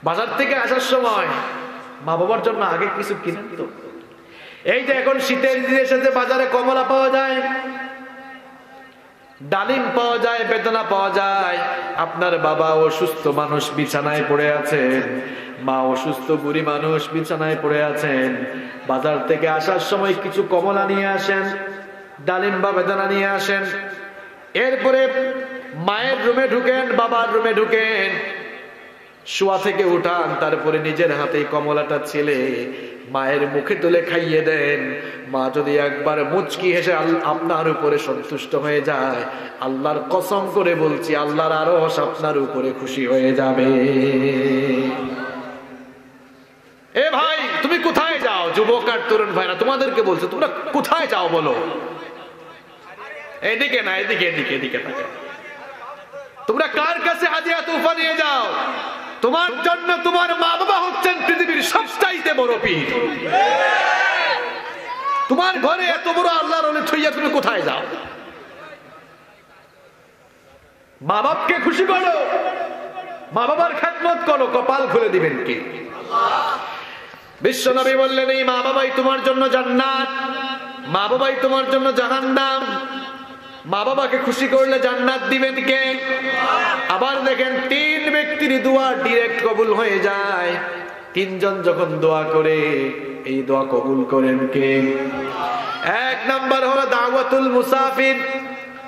বাজার থেকে আসার সময় মা বাবার জন্য আগে কিছু কিনেন তো? এই যে এখন শীতের দিনের সাথে বাজারে কমলা পাওয়া যায়, ডালিম পাওয়া যায়, বেদানা পাওয়া যায়। আপনার বাবা অসুস্থ মানুষ বিছানায় পড়ে আছেন, মা অসুস্থ বুড়ি মানুষ বিছানায় পড়ে আছেন, বাজার থেকে আসার সময় কিছু কমলা নিয়ে আসেন, ডালিম বা বেদানা নিয়ে আসেন। এরপরে মায়ের রুমে ঢুকেন, বাবার রুমে ঢুকেন, শোয়া থেকে উঠান, তারপরে নিজের হাতে কমলাটা ছেলে মায়ের মুখে তুলে খাইয়ে দেন। মা যদি একবার মুচকি হেসে আপনার উপরে সন্তুষ্ট হয়ে যায়, আল্লাহর কসম করে বলছি আল্লাহর আরশ আপনার উপরে খুশি হয়ে যাবে। এ ভাই, তুমি কোথায় যাও? যুবক আর তরুণ ভাইরা তোমাদেরকে বলছে, তোমরা কোথায় যাও বলো? এদিকে না, এদিকে এদিকে এদিকে থাকে। তোমরা কার কাছে হাদিয়া তোহফা নিয়ে যাও? তোমার জন্য তোমার মা বাবা হচ্ছেন পৃথিবীর সবচাইতে বড় পীর। তোমার ঘরে এত বড় আল্লাহর ওলি থইয়া তুমি কোথায় যাও? মা বাপকে খুশি করো, মা বাবার খেদমত করো, কপাল খুলে দিবেন কে? বিশ্বনবী বললেন, এই মা বাবাই তোমার জন্য জান্নাত, মা বাবাই তোমার জন্য জাহান্নাম। মা বাবাকে খুশি করলে জান্নাত দিবেন কে? আবার দেখেন 3 ব্যক্তির দোয়া ডাইরেক্ট কবুল হয়ে যায়। 3 জন যখন দোয়া করে, এই দোয়া কবুল করেন কে? 1 নাম্বার হলো দাওয়াতুল মুসাফির।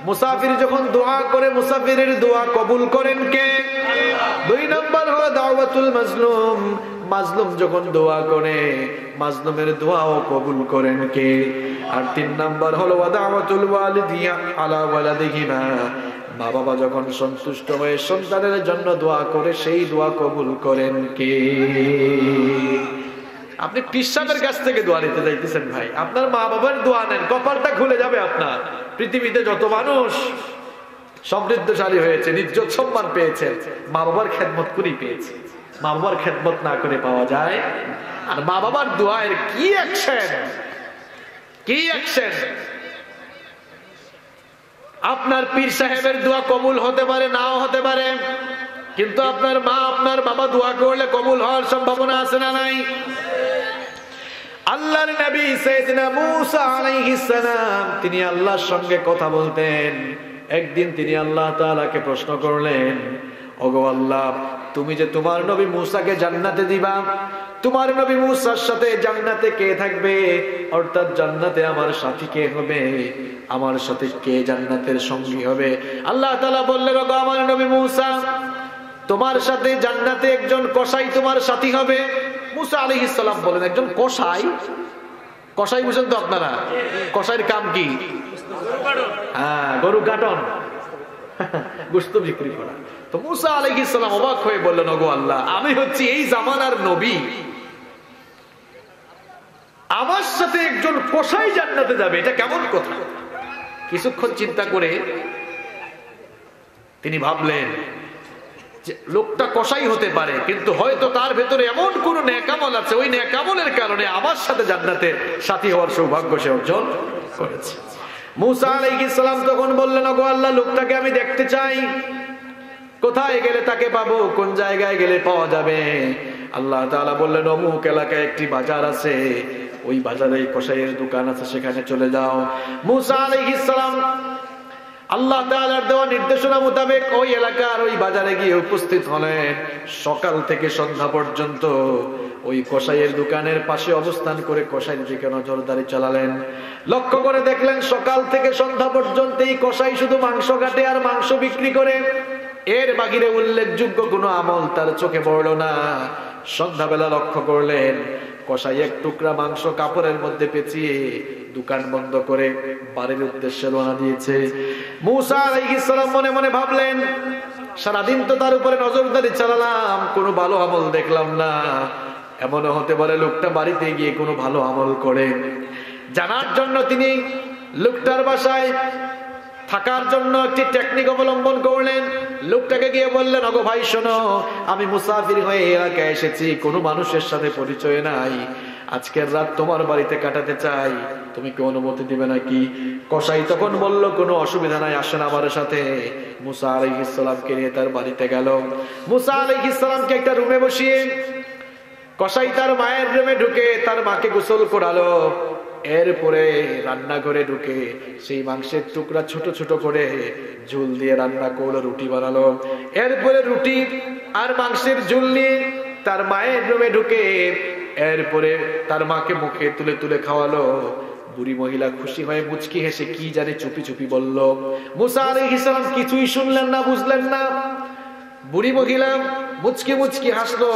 মুসাফির যখন দোয়া করে মুসাফিরের দোয়া কবুল করেন কে? 2 নম্বর হলো দাওয়াতুল মাজলুম, মাজলুম যখন দোয়া করে মাজলুমের দোয়াও কবুল করেন কে? আর 3 নম্বর হলো দাওয়াতুল ওয়ালিদিয়া আলা ওয়ালাদিহিমা, মা বাবা যখন সন্তুষ্ট হয়ে সন্তানের জন্য দোয়া করে সেই দোয়া কবুল করেন কে? আপনি পীর সাহেবের কাছ থেকে দোয়া নিতে যাইতেছেন ভাই, আপনার মা বাবার দোয়া নেন, কপালটা খুলে যাবে আপনার। পৃথিবীতে যত মানুষ সমৃদ্ধশালী হয়েছে, ইজ্জত সম্মান পেয়েছে, মা বাবার খেদমত করেই পেয়েছে। মা বাবার খেদমত না করে পাওয়া যায়? আর মা বাবার দোয়ার কি অ্যাকশন, কি অ্যাকশন! আপনার পীর সাহেবের দোয়া কবুল হতে পারে, নাও হতে পারে, কিন্তু আপনার মা আপনার বাবা দোয়া করলে কবুল হওয়ার সম্ভাবনা আছে না নাই? আল্লাহর নবী সাইয়েদনা মূসা আলাইহিস সালাম তিনি আল্লাহর সঙ্গে কথা বলতেন। একদিন তিনি আল্লাহ তাআলাকে প্রশ্ন করলেন, ওগো আল্লাহ, তুমি যে তোমার নবী মূসাকে জান্নাতে দিবা, তোমার নবী মূসার সাথে জান্নাতে কে থাকবে? অর্থাৎ জান্নাতে আমার সাথী কে হবে? আমার সাথে কে জান্নাতের সঙ্গী হবে? আল্লাহ তাআলা বললেন, ওগো আমার নবী মূসা, তোমার সাথে জান্নাতে একজন কসাই তোমার সাথী হবে। মূসা আলাইহিস সালাম বলেন, একজন কসাই? কসাই বুঝেন তো আপনারা? কসাইয়ের কাম কি? হ্যাঁ, গরু কাটন, গোশত বিক্রি করা। তো মূসা আলাইহিস সালাম অবাক হয়ে বললেন, ওগো আল্লাহ, আমি হচ্ছি এই জামানার নবী, আমার সাথে একজন কসাই জান্নাতে যাবে, এটা কেমন কথা? কিছুক্ষণ চিন্তা করে তিনি ভাবলেন লোকটা কসাই হতে পারে, কিন্তু হয়তো তার ভেতরে এমন কোন নেকামল আছে, ওই নেকামলের কারণে আমার সাথে জান্নাতে সাথী হওয়ার সৌভাগ্য সে অর্জন করেছে। মূসা আলাইহিস সালাম তখন বললেন, ওগো আল্লাহ, লোকটাকে আমি দেখতে চাই, কোথায় গেলে তাকে পাবো, কোন জায়গায় গেলে পাওয়া যাবে? আল্লাহ তাআলা বললেন, অমুক এলাকায় একটি বাজার আছে, ওই বাজারে কসাইয়ের দোকান আছে, সেখানে চলে যাও। মূসা আলাইহিস সালাম আল্লাহ তাআলার দেওয়া নির্দেশনা মোতাবেক ওই এলাকার ওই বাজারে গিয়ে উপস্থিত হলেন। সকাল থেকে সন্ধ্যা পর্যন্ত ওই কসাইয়ের দোকানের পাশে অবস্থান করে কসাইয়ের দিকে নজরদারি চালালেন। লক্ষ্য করে দেখলেন সকাল থেকে সন্ধ্যা পর্যন্ত এই কসাই শুধু মাংস কাটে আর মাংস বিক্রি করে, এর বাহিরে উল্লেখযোগ্য কোনো আমল তার চোখে পড়ল না। সন্ধ্যাবেলা লক্ষ্য করলেন কসাই এক টুকরা মাংস কাপড়ের মধ্যে পেঁচিয়ে দোকান বন্ধ করে বাড়ির উদ্দেশ্যে রওনা দিয়েছে। মূসা আলাইহিস সালাম মনে মনে ভাবলেন, সারাদিন তো তার উপরে নজরদারি চালালাম, কোনো ভালো আমল দেখলাম না, এমনও হতে পারে লোকটা বাড়িতে গিয়ে কোনো ভালো আমল করে। জানার জন্য তিনি লোকটার বাসায় থাকার জন্য একটি টেকনিক অবলম্বন করলেন। লোকটাকে গিয়ে বললেন, ওগো ভাই শোনো, আমি মুসাফির হয়ে এলাকায় এসেছি, কোনো মানুষের সাথে পরিচয় নাই, আজকের রাত তোমার বাড়িতে কাটাতে চাই, তুমি কি অনুমতি দিবে নাকি? কসাই তখন বলল, কোনো অসুবিধা নাই, আসেন আমার সাথে। মূসা আলাইহিস সালামকে নিয়ে তার বাড়িতে গেল। মূসা আলাইহিস সালামকে একটা রুমে বসিয়ে কসাই তার মায়ের রুমে ঢুকে তার মাকে গোসল করালো। এরপরে রান্নাঘরে ঢুকে সেই মাংসের টুকরা ছোট ছোট করে ঝোল দিয়ে রান্না করলো, রুটি বানালো। এরপরে রুটি আর মাংসের ঝোল নিয়ে তার মায়ের রুমে ঢুকে এরপরে তার মাকে মুখে তুলে তুলে খাওয়ালো। বুড়ি মহিলা খুশি হয়ে মুচকি হেসে কি জানে চুপি চুপি বলল। মূসা আলাইহিস সালাম কিছুই শুনলেন না, বুঝলেন না। বুড়ি মহিলা মুচকি মুচকি হাসলো,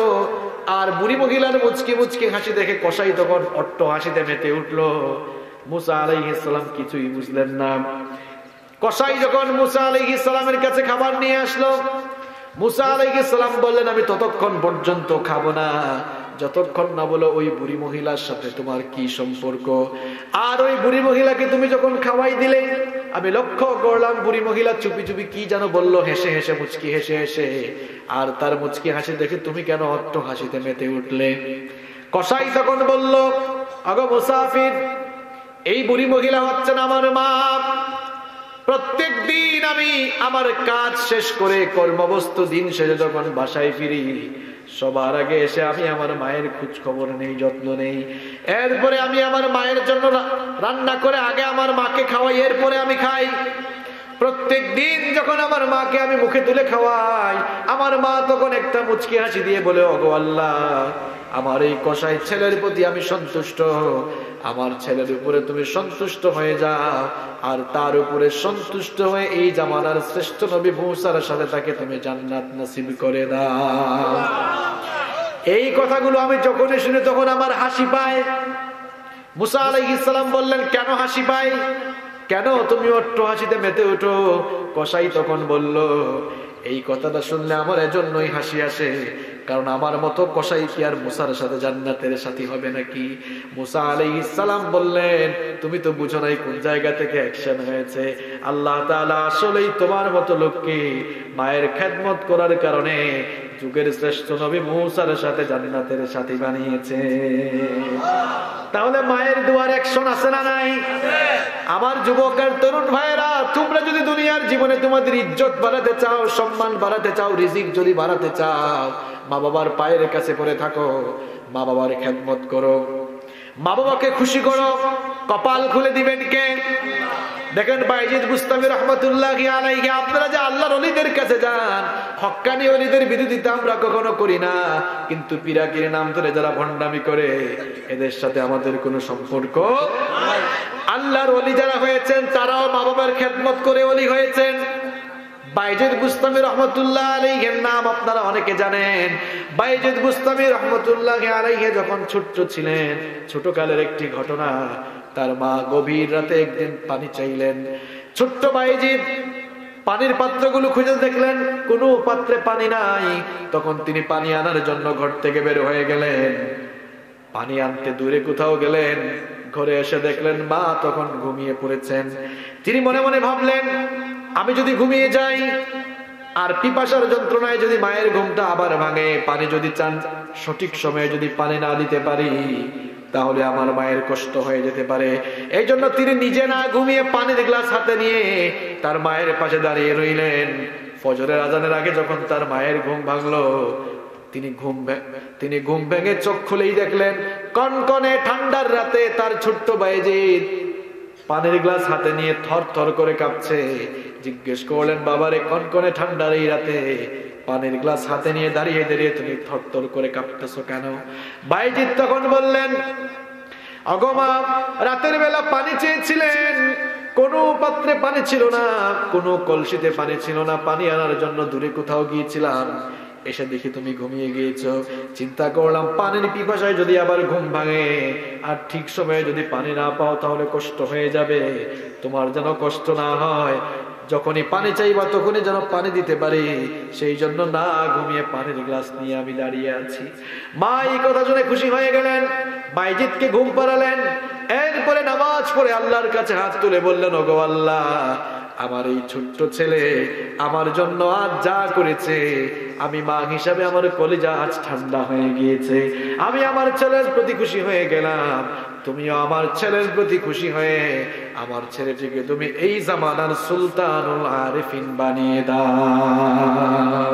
আর বুড়ি মহিলার মুচকি মুচকি হাসি দেখে কসাই তখন অট্ট হাসিতে মেতে উঠলো। মূসা আলাইহিস সালাম কিছুই বুঝলেন না। কসাই যখন মূসা আলাইহিস সালামের কাছে খাবার নিয়ে আসলো, মূসা আলাইহিস সালাম বললেন, আমি ততক্ষণ পর্যন্ত খাবো না যতক্ষণ না বলো ওই বুড়ি মহিলার সাথে তোমার কি সম্পর্ক। আর ওই বুড়ি মহিলাকে তুমি যখন খাওয়াই দিলে, আমি লক্ষ্য করলাম বুড়ি মহিলা চুপি চুপি কি যেন বললো, হেসে হেসে মুচকি হেসে হেসে। আর তার মুচকি হাসি দেখে তুমি কেন অট্ট হাসিতে মেতে উঠলে? কসাই তখন বলল, আগো মুসাফির, এই বুড়ি মহিলা হচ্ছেন আমার মা। প্রত্যেক দিন আমি আমার কাজ শেষ করে কর্মবস্তু দিন শেষে যখন বাসায় ফিরি, সবার আগে এসে আমি আমার মায়ের খোঁজ খবর নেই, যত্ন নেই। এরপরে আমি আমার মায়ের জন্য রান্না করে আগে আমার মাকে খাওয়াই, এরপরে আমি খাই। প্রত্যেক দিন যখন আমার মাকে আমি মুখে তুলে খাওয়াই, আমার মা তখন একটা মুচকি হাসি দিয়ে বলে, ওগো আল্লাহ, আমার এই কসাই ছেলের প্রতি আমি সন্তুষ্ট, আমার ছেলের উপরে তুমি সন্তুষ্ট হয়ে যাও, আর তার উপরে সন্তুষ্ট হয়ে এই জামানার শ্রেষ্ঠ নবী মুসার সাথে তাকে তুমি জান্নাত নসিব করে দাও। এই কথাগুলো আমি যখনই শুনি তখন আমার হাসি পায়। মুসা আলাইহিস সালাম বললেন, কেন হাসি পায়, কেন তুমি অট্ট হাসিতে মেতে উঠো? কসাই তখন বলল, এই কথাটা শুনলে আমার এজন্যই হাসি আসে, কারণ আমার মতো কসাই কি আর মুসার সাথে জান্নাতের সাথী হবে নাকি? মুসা আলাইহিস সালাম বললেন, তুমি তো বুঝো নাই কোন জায়গা থেকে অ্যাকশন হয়েছে। আল্লাহ তাআলা আসলেই তোমার মতো লোককে মায়ের খেদমত করার কারণে যুগের শ্রেষ্ঠ নবী মুসার সাথে জান্নাতের সাথী বানিয়েছে। তাহলে মায়ের দুয়ার অ্যাকশন আছে না নাই? আমার যুবক আর তরুণ ভাইরা, তোমরা যদি দুনিয়ার জীবনে তোমাদের ইজ্জত বাড়াতে চাও, সম্মান বাড়াতে চাও, রিজিক যদি বাড়াতে চাও, মা বাবার পায়ের কাছে পড়ে থাকো, মা বাবার খেদমত করো, মা বাবাকে খুশি করো। কপাল খুলে দিবেন কে? দেখেন বাইজিদ বুস্তামি রহমাতুল্লাহি আলাইহি, আপনারা যে আল্লাহর ওলিদের কাছে যান, হক্কানি ওলিদের বিরোধিতা আমরা কখনো করি না, কিন্তু পীরাকির নাম ধরে যারা ভণ্ডামি করে এদের সাথে আমাদের কোনো সম্পর্ক নাই। আল্লাহর ওলি যারা হয়েছেন তারাও মা বাবার খেদমত করে ওলি হয়েছেন। বাইজিদ বুস্তামি রহমাতুল্লাহ আলাইহির নাম আপনারা অনেকে জানেন। বাইজিদ বুস্তামি রহমাতুল্লাহি আলাইহি যখন ছোট্ট ছিলেন, ছোটকালের একটি ঘটনা, তার মা গভীর রাতে একদিন পানি চাইলেন। ছোট্ট বাইজিদ পানির পাত্রগুলো খুঁজে দেখলেন কোনো পাত্রে পানি নাই। তখন তিনি পানি আনার জন্য ঘর থেকে বের হয়ে গেলেন। পানি আনতে দূরে কোথাও গেলেন, ঘরে এসে দেখলেন মা তখন ঘুমিয়ে পড়েছেন। তিনি মনে মনে ভাবলেন, আমি যদি ঘুমিয়ে যাই আর পিপাসার যন্ত্রণায় যদি মায়ের ঘুমটা আবার ভাঙে, পানি যদি চান সঠিক সময়ে যদি পানি না দিতে পারি, তাহলে আমার মায়ের কষ্ট হয়ে যেতে পারে। এই জন্য তিনি নিজে না ঘুমিয়ে পানির গ্লাস হাতে নিয়ে তার মায়ের পাশে দাঁড়িয়ে রইলেন। ফজরের আজানের আগে যখন তার মায়ের ঘুম ভাঙলো, তিনি ঘুম ভেঙে চোখ খুলেই দেখলেন কনকনে ঠান্ডার রাতে তার ছোট্ট বাইজিদ পানির গ্লাস হাতে নিয়ে থর থর করে কাঁপছে। জিজ্ঞেস করলেন, বাবারে কনকনে ঠান্ডার এই রাতে পানির গ্লাস হাতে নিয়ে দাঁড়িয়ে দাঁড়িয়ে তুমি থর থর করে কাঁপতেছো কেন? বাইজিদ তখন বললেন, ওগো মা, রাতের বেলা পানি চেয়েছিলেন, কোনো পাত্রে পানি ছিল না, কোনো কলসিতে পানি ছিল না, পানি আনার জন্য দূরে কোথাও গিয়েছিলাম, এসে দেখি তুমি ঘুমিয়ে গিয়েছো। চিন্তা করলাম পানির পিপাসায় যদি আবার ঘুম ভাঙে আর ঠিক সময়ে যদি পানি না পাও তাহলে কষ্ট হয়ে যাবে, তোমার যেন কষ্ট না হয়, যখনই পানি চাইবা তখনই যেন পানি দিতে পারি, সেই জন্য না ঘুমিয়ে পানির গ্লাস নিয়ে আমি দাঁড়িয়ে আছি। মা এই কথা শুনে খুশি হয়ে গেলেন, বাইজিদকে ঘুম পাড়ালেন। এরপরে নামাজ পড়ে আল্লাহর কাছে হাত তুলে বললেন, ওগো আল্লাহ, আমার এই ছোট্ট ছেলে আমার জন্য আজ যা করেছে, আমি মা হিসাবে আমার কলিজা আজ ঠান্ডা হয়ে গিয়েছে। আমি আমার ছেলের প্রতি খুশি হয়ে গেলাম, তুমিও আমার ছেলের প্রতি খুশি হয়ে আমার ছেলেটিকে তুমি এই জামানার সুলতানুল আরিফিন বানিয়ে দাও।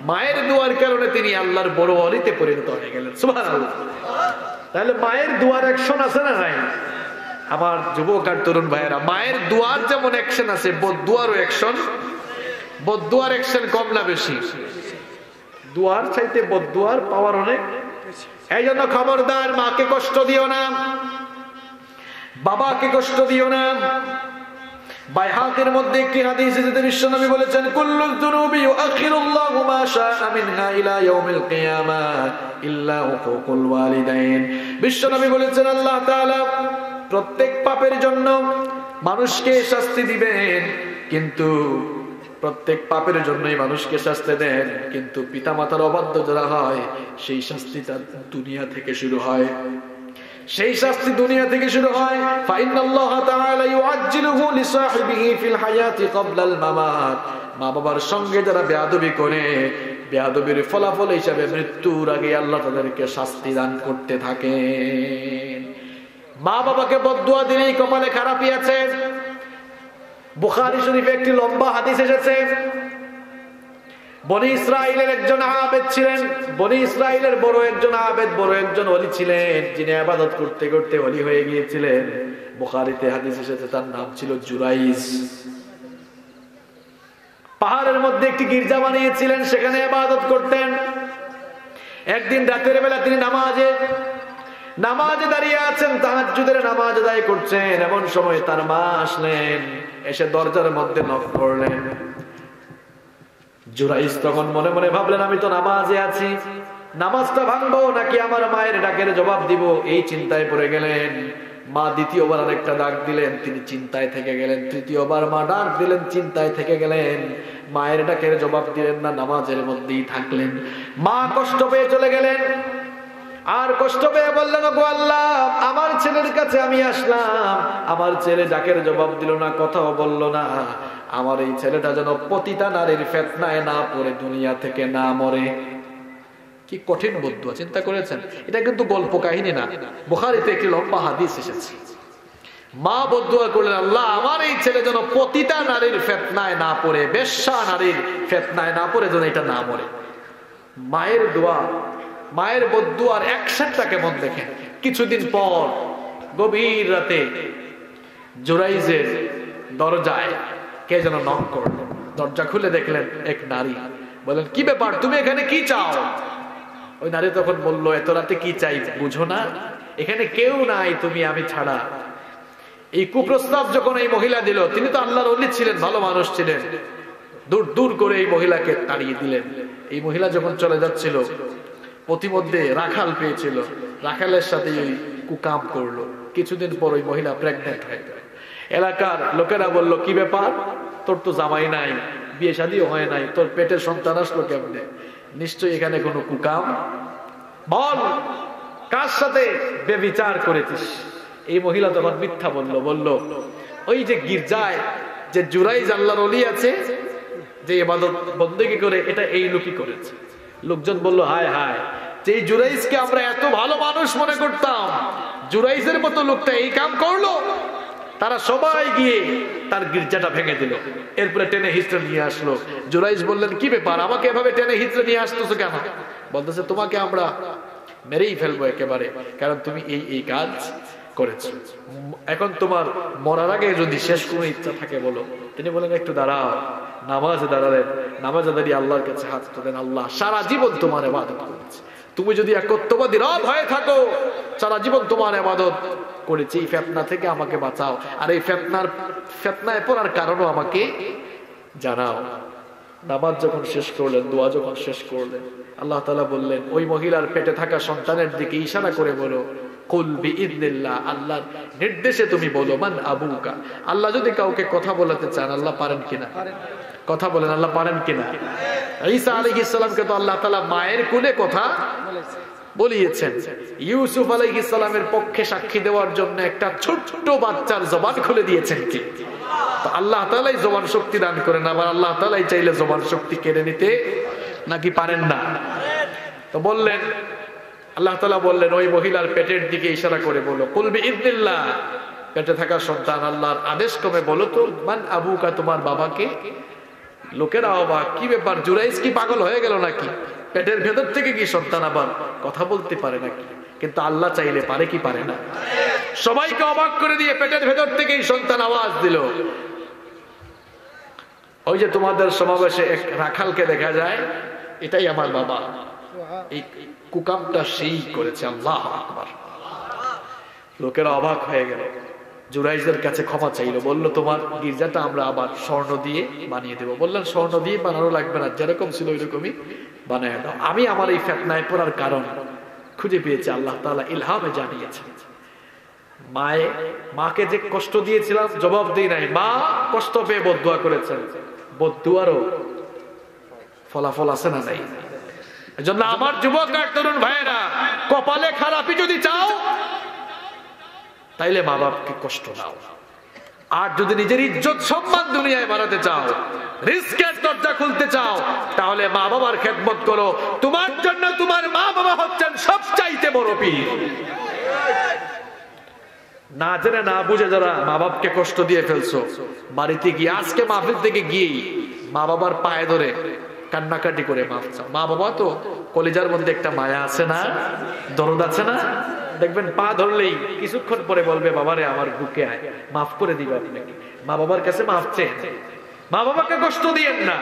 মায়ের দোয়ার কারণে তিনি আল্লাহর বড় ওলিতে পরিণত হয়ে গেলেন। সুবহানাল্লাহ। তাহলে মায়ের দোয়ার অ্যাকশন আছে না নাই? আমার যুবক আর তরুণ ভাইয়েরা, মায়ের দোয়ার যেমন অ্যাকশন আছে, বদদুয়ারও অ্যাকশন। বদদুয়ার অ্যাকশন কম না বেশি? দুয়ার চাইতে বদদুয়ার পাওয়ার অনেক। এই জন্য খবরদার, মাকে কষ্ট দিও না, বাবাকে কষ্ট দিও না। বাইহাকের মধ্যে একটি হাদিস এসেছে, বিশ্বনবী বলেছেন, কুল্লুল যুনুবি ইউআখিরুল্লাহু মা শাআ মিনহা ইলা ইয়াউমিল কিয়ামাহ ইল্লা হুকুকুল ওয়ালিদাইন। বিশ্বনবী বলেছেন, আল্লাহ তাআলা প্রত্যেক পাপের জন্য মানুষকে শাস্তি দিবেন, কিন্তু প্রত্যেক পাপের জন্যই মানুষকে শাস্তি দেন, কিন্তু পিতামাতার অবাধ্য যারা হয় সেই শাস্তিটা দুনিয়া থেকে শুরু হয়। সেই শাস্তি দুনিয়া থেকে শুরু হয়। ফাইনাল্লাহ তাআলা ইউআজ্জিলুহু লিসাহিবিহি ফিল হায়াতি ক্বাবলাল মামাত। মা বাবার সঙ্গে যারা বেয়াদবি করে, বেয়াদবির ফলাফল হিসাবে মৃত্যুর আগে আল্লাহ তাদেরকে শাস্তি দান করতে থাকেন। মা বাবাকে বদদুয়া দিলেই কপালে খারাপই আছে। বুখারী শরীফে একটি লম্বা হাদিস এসেছে, বনি ইসরাইলের একজন আবেদ ছিলেন। বনি ইসরাইলের বড় একজন আবেদ, বড় একজন ওলি ছিলেন, যিনি ইবাদত করতে করতে ওলি হয়ে গিয়েছিলেন। বুখারীতে হাদিস এসেছে, তার নাম ছিল জুরাইজ। পাহাড়ের মধ্যে একটি গির্জা বানিয়েছিলেন, সেখানে ইবাদত করতেন। একদিন রাতের বেলা তিনি নামাজে দাঁড়িয়ে আছেন, তাহাজ্জুদের নামাজ আদায় করছেন। এমন সময় তার মা আসলেন, এসে দরজার মধ্যে নক করলেন। জুরাইজ তখন মনে মনে ভাবলেন, আমি তো নামাজে আছি, নামাজটা ভাঙবো নাকি আমার মায়ের ডাকের জবাব দিব, এই চিন্তায় পড়ে গেলেন। মা দ্বিতীয়বার আরেকটা ডাক দিলেন, তিনি চিন্তায় থেকে গেলেন। তৃতীয়বার মা ডাক দিলেন, চিন্তায় থেকে গেলেন। মায়ের ডাকের জবাব দিলেন না, নামাজের মধ্যেই থাকলেন। মা কষ্ট পেয়ে চলে গেলেন। আর কষ্ট পেয়ে বললেন, ওগো আল্লাহ, আমার ছেলের কাছে আমি আসলাম, আমার ছেলে ডাকের জবাব দিল না, কথাও বলল না। আমার এই ছেলেটা যেন পতিতা নারীর ফিতনায় না পড়ে, দুনিয়া থেকে না মরে। কি কঠিন বদদুয়া, চিন্তা করেছেন? এটা কিন্তু গল্প কাহিনী না, বুখারীতে একটি লম্বা হাদিস এসেছে। মা বদদুয়া করলেন, আল্লাহ, আমার এই ছেলে যেন পতিতা নারীর ফিতনায় না পড়ে, বেশ্যা নারীর ফিতনায় না পড়ে, যেন এটা না মরে। মায়ের দোয়া, মায়ের বদদুয়ার অ্যাকশনটা কেমন দেখেন। কিছুদিন পর গভীর রাতে জুরাইজের দরজায় কে যেন নক করলো। দরজা খুলে দেখলেন এক নারী। বলেন, কি ব্যাপার, তুমি এখানে কি চাও? ওই নারী তখন বলল, এত রাতে কি চাই বুঝো না? এখানে কেউ নাই, তুমি আমি ছাড়া। এই কুপ্রস্তাব যখন এই মহিলা দিল, তিনি তো আল্লাহর ওলি ছিলেন, ভালো মানুষ ছিলেন, দূর দূর করে এই মহিলাকে তাড়িয়ে দিলেন। এই মহিলা যখন চলে যাচ্ছিল, প্রতিমধ্যে রাখাল পেয়েছিল, রাখালের সাথে ওই কুকাম করলো। কিছুদিন পর ওই মহিলা প্রেগনেন্ট হয়ে গেল। এলাকার লোকেরা বলল, কি ব্যাপার, তোর তো জামাই নাই, বিয়ে শাদীও হয় নাই, তোর পেটের সন্তান আসলো কেমনে? নিশ্চয়ই এখানে কোনো কুকাম, বল কার সাথে বেবিচার করেছিস? এই মহিলা তখন মিথ্যা বলল, ওই যে গির্জায় যে জুরাইজ আল্লাহর ওলি আছে, যে ইবাদত বন্দেগী করে, এটা এই লোকই করেছে। লোকজন বলল, হায় হায়, যে জুরাইজকে আমরা এত ভালো মানুষ মনে করতাম, জুরাইজের মতো লোকটা এই কাম করলো। তারা সবাই গিয়ে তার গির্জাটা ভেঙে দিল। এরপরে টেনে হিচড়ে নিয়ে আসলো। জুরাইজ বললেন, কি ব্যাপার, আমাকে এভাবে টেনে হিচড়ে নিয়ে আসতেছো কেন? বলতেছে, তোমাকে আমরা মেরেই ফেলবো একেবারে, কারণ তুমি এই কাজ করেছো। এখন তোমার মরার আগে যদি শেষ কোনো ইচ্ছা থাকে বলো। তিনি বলেন, একটু দাঁড়াও। নামাজে দাঁড়ালেন, নামাজে দাঁড়িয়ে আল্লাহর কাছে হাত তোলেন, আল্লাহ, সারা জীবন তোমার ইবাদত করেছি, তুমি যদি একত্ববাদী রব হয়ে থাকো, সারা জীবন তোমার ইবাদত করেছি, এই ফিতনা থেকে আমাকে বাঁচাও, আর এই ফিতনায় পড়ার কারণও আমাকে জানাও। নামাজ যখন শেষ করলেন, দোয়া যখন শেষ করলেন, আল্লাহ তাআলা বললেন, ওই মহিলার পেটে থাকা সন্তানের দিকে ইশারা করে বলো, কুল বিইذনিল্লাহ, আল্লাহর নির্দেশে তুমি বলো, মান আবুকা। আল্লাহ যদি কাউকে কথা বলাতে চান, আল্লাহ পারেন কিনা? কথা বলেন, আল্লাহ পারেন কিনা? ঈসা আলাইহিস সালামকে তো আল্লাহ তাআলা মায়ের কোলে কথা বলিয়েছেন। ইউসুফ আলাইহিস সালামের পক্ষে সাক্ষী দেওয়ার জন্য একটা ছোট্ট বাচ্চার জবান খুলে দিয়েছেন কি? তো আল্লাহ তাআলাই জবান শক্তি দান করেন, আবার আল্লাহ তাআলাই চাইলে জবান শক্তি কেড়ে নিতে নাকি পারেন না? তো বললেন, আল্লাহ তাআলা বললেন, ওই মহিলার পেটের দিকে ইশারা করে বলো, কুল বিইذনিল্লাহ, পেটে থাকা সন্তান আল্লাহর আদেশ ক্রমে বলো তো, মান আবুকা, তোমার বাবাকে। লোকেরা অবাক, কি ব্যাপার, জুরাইজ কি পাগল হয়ে গেল নাকি? পেটের ভেতর থেকে কি সন্তান আবার কথা বলতে পারে নাকি? কিন্তু আল্লাহ চাইলে পারে কি পারে না? সবাইকে অবাক করে দিয়ে পেটের ভেতর থেকেই সন্তান আওয়াজ দিল। ওই যে তোমাদের সমাবেশে এক রাখালকে দেখা যায়, এটাই আমার বাবা, এই কুকামটা সেই করেছে। আল্লাহু আকবার। লোকেরা অবাক হয়ে গেল, জুরাইজের কাছে ক্ষমা চাইলো, বলল, তোমার গির্জাটা আমরা আবার স্বর্ণ দিয়ে বানিয়ে দেবো। বললেন, স্বর্ণ দিয়ে বানানো লাগবে না, যেরকম ছিল ওইরকমই বানিয়ে দাও। আমি আমার এই ফিতনায় পড়ার কারণ খুঁজে পেয়েছি, আল্লাহ তাআলা ইলহামে জানিয়েছেন। মাকে যে কষ্ট দিয়েছিলাম, জবাব দিই নাই, মা কষ্ট পেয়ে বদদুয়া করেছেন, বদদুয়ারও ফলাফল আছে না নাই? এজন্য আমার যুবক আর তরুণ ভাইয়েরা, কপালে খারাপই যদি চাও, তাইলে মা বাপকে কষ্ট দাও। আর যদি নিজের ইজ্জত সম্মান দুনিয়ায় বাড়াতে চাও, রিস্কের দরজা খুলতে চাও, তাহলে মা বাবার খেদমত করো। তোমার জন্য তোমার মা বাবা হচ্ছেন সবচাইতে বড় পীর। না জেনে না বুঝে যারা মা বাপকে কষ্ট দিয়ে ফেলছো, বাড়িতে গিয়ে আজকে মাহফিল থেকে গিয়ে মা বাবার পায়ে ধরে কান্নাকাটি করে মাফ চাও। মা বাবা তো কলিজার মধ্যে একটা মায়া আছে না, দরদ আছে না? দেখবেন পা ধরলেই কিছুক্ষণ পরে বলবে, বাবারে আমার বুকে আয়, মাফ করে দিবে আপনাকে। মা বাবার কাছে মাফ চেয়ে, মা বাবাকে কষ্ট দিয়েন না।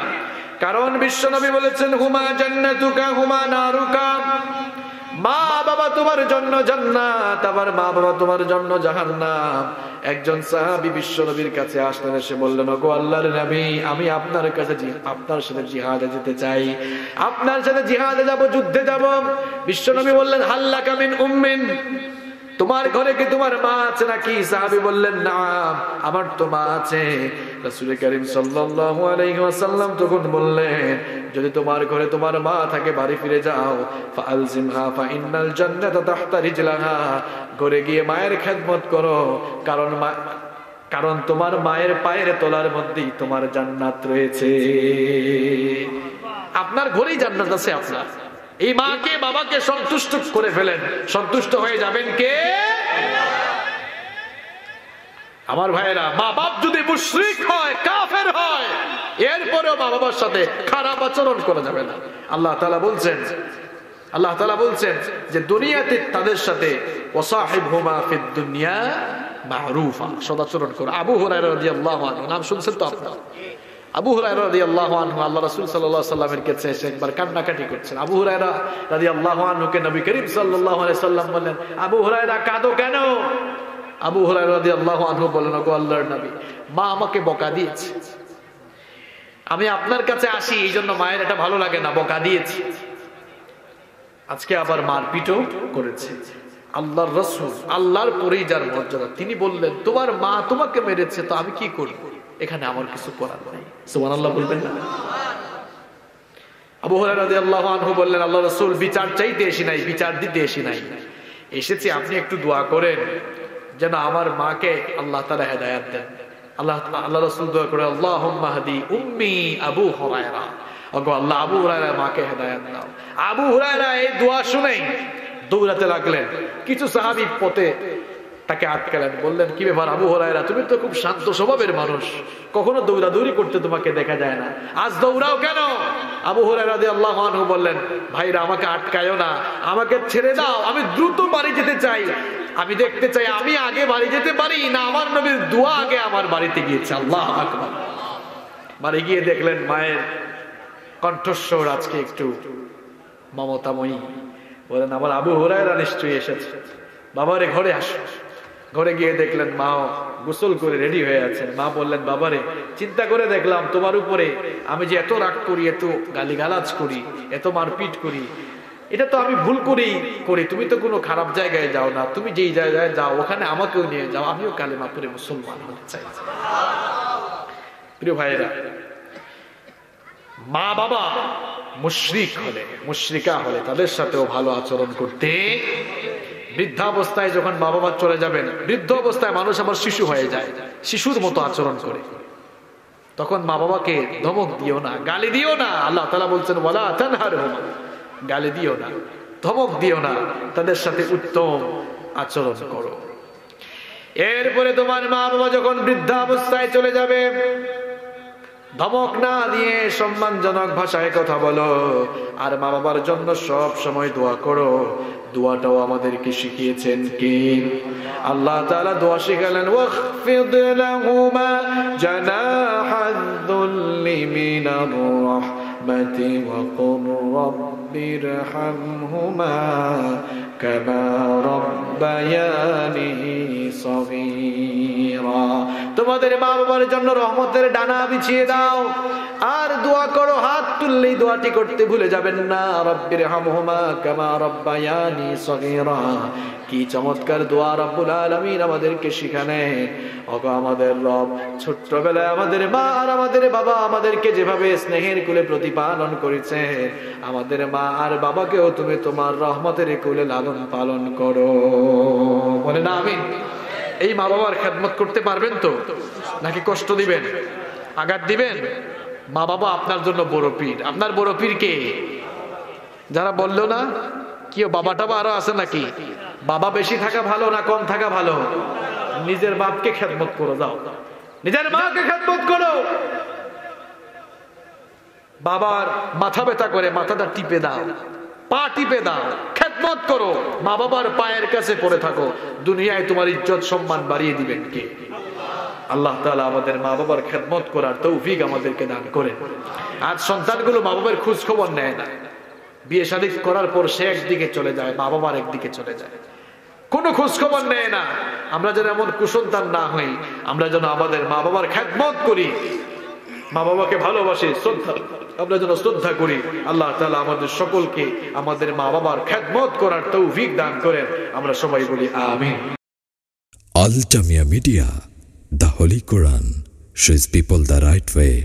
কারণ বিশ্বনবী বলেছেন হুমা জান্নাতুকা হুমা নারুকা, মা বাবা তোমার জন্য জান্নাত, আবার মা বাবা তোমার জন্য জাহান্নাম। একজন সাহাবী বিশ্বনবীর কাছে আসলেন, এসে বললেন, ওগো আল্লাহর নবী, আমি আপনার কাছে আপনার সাথে জিহাদে যেতে চাই, আপনার সাথে জিহাদে যাব, যুদ্ধে যাব। বিশ্বনবী বললেন, হাল্লাকা মিন উম্মিন, তোমার ঘরে কি তোমার মা আছে নাকি? সাহাবী বললেন, না, আমার তো মা আছে। রাসূল করিম সাল্লাল্লাহু আলাইহি ওয়াসাল্লাম তখন বললেন, যদি তোমার ঘরে তোমার মা থাকে, বাড়ি ফিরে যাও, ফাআলজিমহা ফাইন্নাল জান্নাতা তাহতা রিজলাহা, ঘরে গিয়ে মায়ের খেদমত করো, কারণ তোমার মায়ের পায়ের তলার মধ্যেই তোমার জান্নাত রয়েছে। আপনার ঘরেই জান্নাত আছে। আপনার এই মাকে বাবাকে সন্তুষ্ট করে ফেলেন, সন্তুষ্ট হয়ে যাবেন কে? আমার ভাইয়েরা, মা বাপ যদি মুশরিক হয়, কাফের হয়, এরপরেও মা বাবার সাথে খারাপ আচরণ করা যাবে না। আল্লাহ তাআলা বলছেন যে দুনিয়াতে তাদের সাথে ওয়াসাহিবহুমা ফিদ দুনিয়া মারুফা, সদাচরণ করো। আবু হুরায়রা রাদিয়াল্লাহু আনহু, নাম শুনছেন তো আপনারা? আবু হুরায়রা রাদিয়াল্লাহু আনহু আল্লাহ রাসূল সাল্লাল্লাহু আলাইহি সাল্লামের কাছে এসে একবার কান্নাকাটি করছেন। আবু হুরায়রা রাদিয়াল্লাহু আনহুকে নবী করিম সাল্লাল্লাহু আলাইহি সাল্লাম বললেন, আবু হুরায়রা কাঁদো কেন? আবু হুরায়রা রাদিয়াল্লাহু আনহু বললেন, ওগো আল্লাহর নবী, মা আমাকে বকা দিয়েছে, আমি আপনার কাছে আসি, এই জন্য মায়ের এটা ভালো লাগে না, বকা দিয়েছি, আজকে আবার মারপিটও করেছে। আল্লাহর রাসূল, আল্লাহর পরেই যার মর্যাদা, তিনি বললেন, তোমার মা তোমাকে মেরেছে, তো আমি কি করব? এখানে আমার কিছু করার নাই। সুবহানাল্লাহ বলবেন না? আবু হুরায়রা রাদিয়াল্লাহু আনহু বললেন, আল্লাহর রাসূল, বিচার চাইতে এসি নাই, বিচার দিতে এসি নাই, এসেছি আপনি একটু দোয়া করেন যেন আমার মাকে আল্লাহ তাআলা হেদায়েত দেন। আল্লাহ রাসূল দোয়া করে, আল্লাহুম্মা হাদি উম্মি আবু হুরায়রা, ওগো আল্লাহ, আবু হুরায়রার মাকে হেদায়েত দাও। আবু হুরায়রা এই দোয়া শুনেই দৌড়াতে লাগলেন। কিছু সাহাবী পথে তাকে আটকালেন, বললেন, কি ব্যাপার আবু হুরায়রা, তুমি তো খুব শান্ত স্বভাবের মানুষ, কখনো দৌড়াদৌড়ি করতে তোমাকে দেখা যায় না, আজ দৌড়াও কেন? আবু হুরায়রা রাদিয়াল্লাহু আনহু বললেন, ভাইরা আমাকে আটকায়ও না, আমাকে ছেড়ে দাও, আমি দ্রুত বাড়ি যেতে চাই, আমি দেখতে চাই আমি আগে বাড়ি যেতে পারি না আমার নবীর দোয়া আগে আমার বাড়িতে গিয়েছে। আল্লাহু আকবার। বাড়ি গিয়ে দেখলেন মায়ের কণ্ঠস্বর আজকে একটু মমতাময়ী। বলেন, আমার আবু হুরায়রা নিশ্চয়ই এসেছে, বাবারে ঘরে আসো। ঘরে গিয়ে দেখলেন মাও গোসল করে রেডি হয়ে আছেন। মা বললেন, বাবারে, চিন্তা করে দেখলাম তোমার উপরে আমি যে এত রাগ করি, এত গালিগালাজ করি, এত মারপিট করি, এটা তো আমি ভুল করি, তুমি তো কোনো খারাপ জায়গায় যাও না, তুমি যেই জায়গায় যাও ওখানে আমাকেও নিয়ে যাও, আমিও কালেমা পড়ে মুসলমান হতে চাই। প্রিয় ভাইয়েরা, মা বাবা মুশরিক হলে, মুশরিকা হলে তাদের সাথেও ভালো আচরণ করতে। বৃদ্ধাবস্থায় যখন মা বাবা চলে যাবেন, বৃদ্ধ অবস্থায় মানুষ আবার শিশু হয়ে যায়, শিশুর মতো আচরণ করে, তখন মা বাবাকে ধমক দিও না, গালি দিও না। আল্লাহ তাআলা বলছেন, ওয়ালা তানহারহুমা, গালি দিও না, ধমক দিও না, তাদের সাথে উত্তম আচরণ করো। এরপরে তোমার মা বাবা যখন বৃদ্ধাবস্থায় চলে যাবে, ধমক না দিয়ে সম্মানজনক ভাষায় কথা বলো, আর মা বাবার জন্য সব সময় দোয়া করো। দোয়াটাও আমাদেরকে শিখিয়েছেন কে? আল্লাহ তাআলা দোয়া শিখালেন, ওয়াখফিদ লাহুমা জানাহাদ যুল্লি মিনার রাহমাতি ওয়া কুর রাব্বিরহামহুমা কামা রাব্বায়ানি সগীরা। তোমাদের মা বাবার জন্য রহমতের ডানা বিছিয়ে দাও, আর দোয়া করো, হাত তুললেই দোয়াটি করতে ভুলে যাবেন না, রাব্বিরহামহুমা কামা রাব্বায়ানি সগীরা। কি চমৎকার দোয়া রব্বুল আলামিন আমাদেরকে শিখালেন। ওগো আমাদের রব, ছোট্টবেলায় আমাদের মা আর আমাদের বাবা আমাদেরকে যেভাবে স্নেহের কোলে প্রতিপালন করেছে, আমাদের মা আর বাবাকেও তুমি তোমার রহমতের কোলে লালন পালন করো। বলে না আমিন। এই মা বাবার খেদমত করতে পারবেন তো, নাকি কষ্ট দিবেন, আঘাত দিবেন? মা বাবা আপনার জন্য বড় পীর। আপনার বড় পীর কে? যারা বললো না কেউ বাবাটা আরো আছে নাকি? বাবা বেশি থাকা ভালো না কম থাকা ভালো? নিজের বাপকে খেদমত করো, যাও নিজের মাকে খেদমত করো। বাবার মাথা ব্যথা করে মাথাটা টিপে দাও, পা টিপে দাও, খেদমত করো। মা বাবার পায়ের কাছে পড়ে থাকো, দুনিয়ায় তোমার ইজ্জত সম্মান বাড়িয়ে দিবেন কে? আল্লাহ তাআলা আমাদের মা বাবার খেদমত করার তৌফিক আমাদেরকে দান করেন। আজ সন্তানগুলো মা বাবার খোঁজ খবর নেয় না, বিয়ে শাদী করার পর সে একদিকে চলে যায়, মা বাবার একদিকে চলে যায়, কোনো খোঁজ খবর নেয় না। আমরা যেন এমন কুসন্তান না হই, আমরা যেন আমাদের মা বাবার খেদমত করি, মা বাবাকে ভালোবাসি, শ্রদ্ধা আমরা যেন শ্রদ্ধা করি। আল্লাহ তাআলা আমাদের সকলকে আমাদের মা বাবার খেদমত করার তৌফিক দান করেন। আমরা সবাই বলি আমিন। Al Jamia Media, the Holy Quran shows people the right way.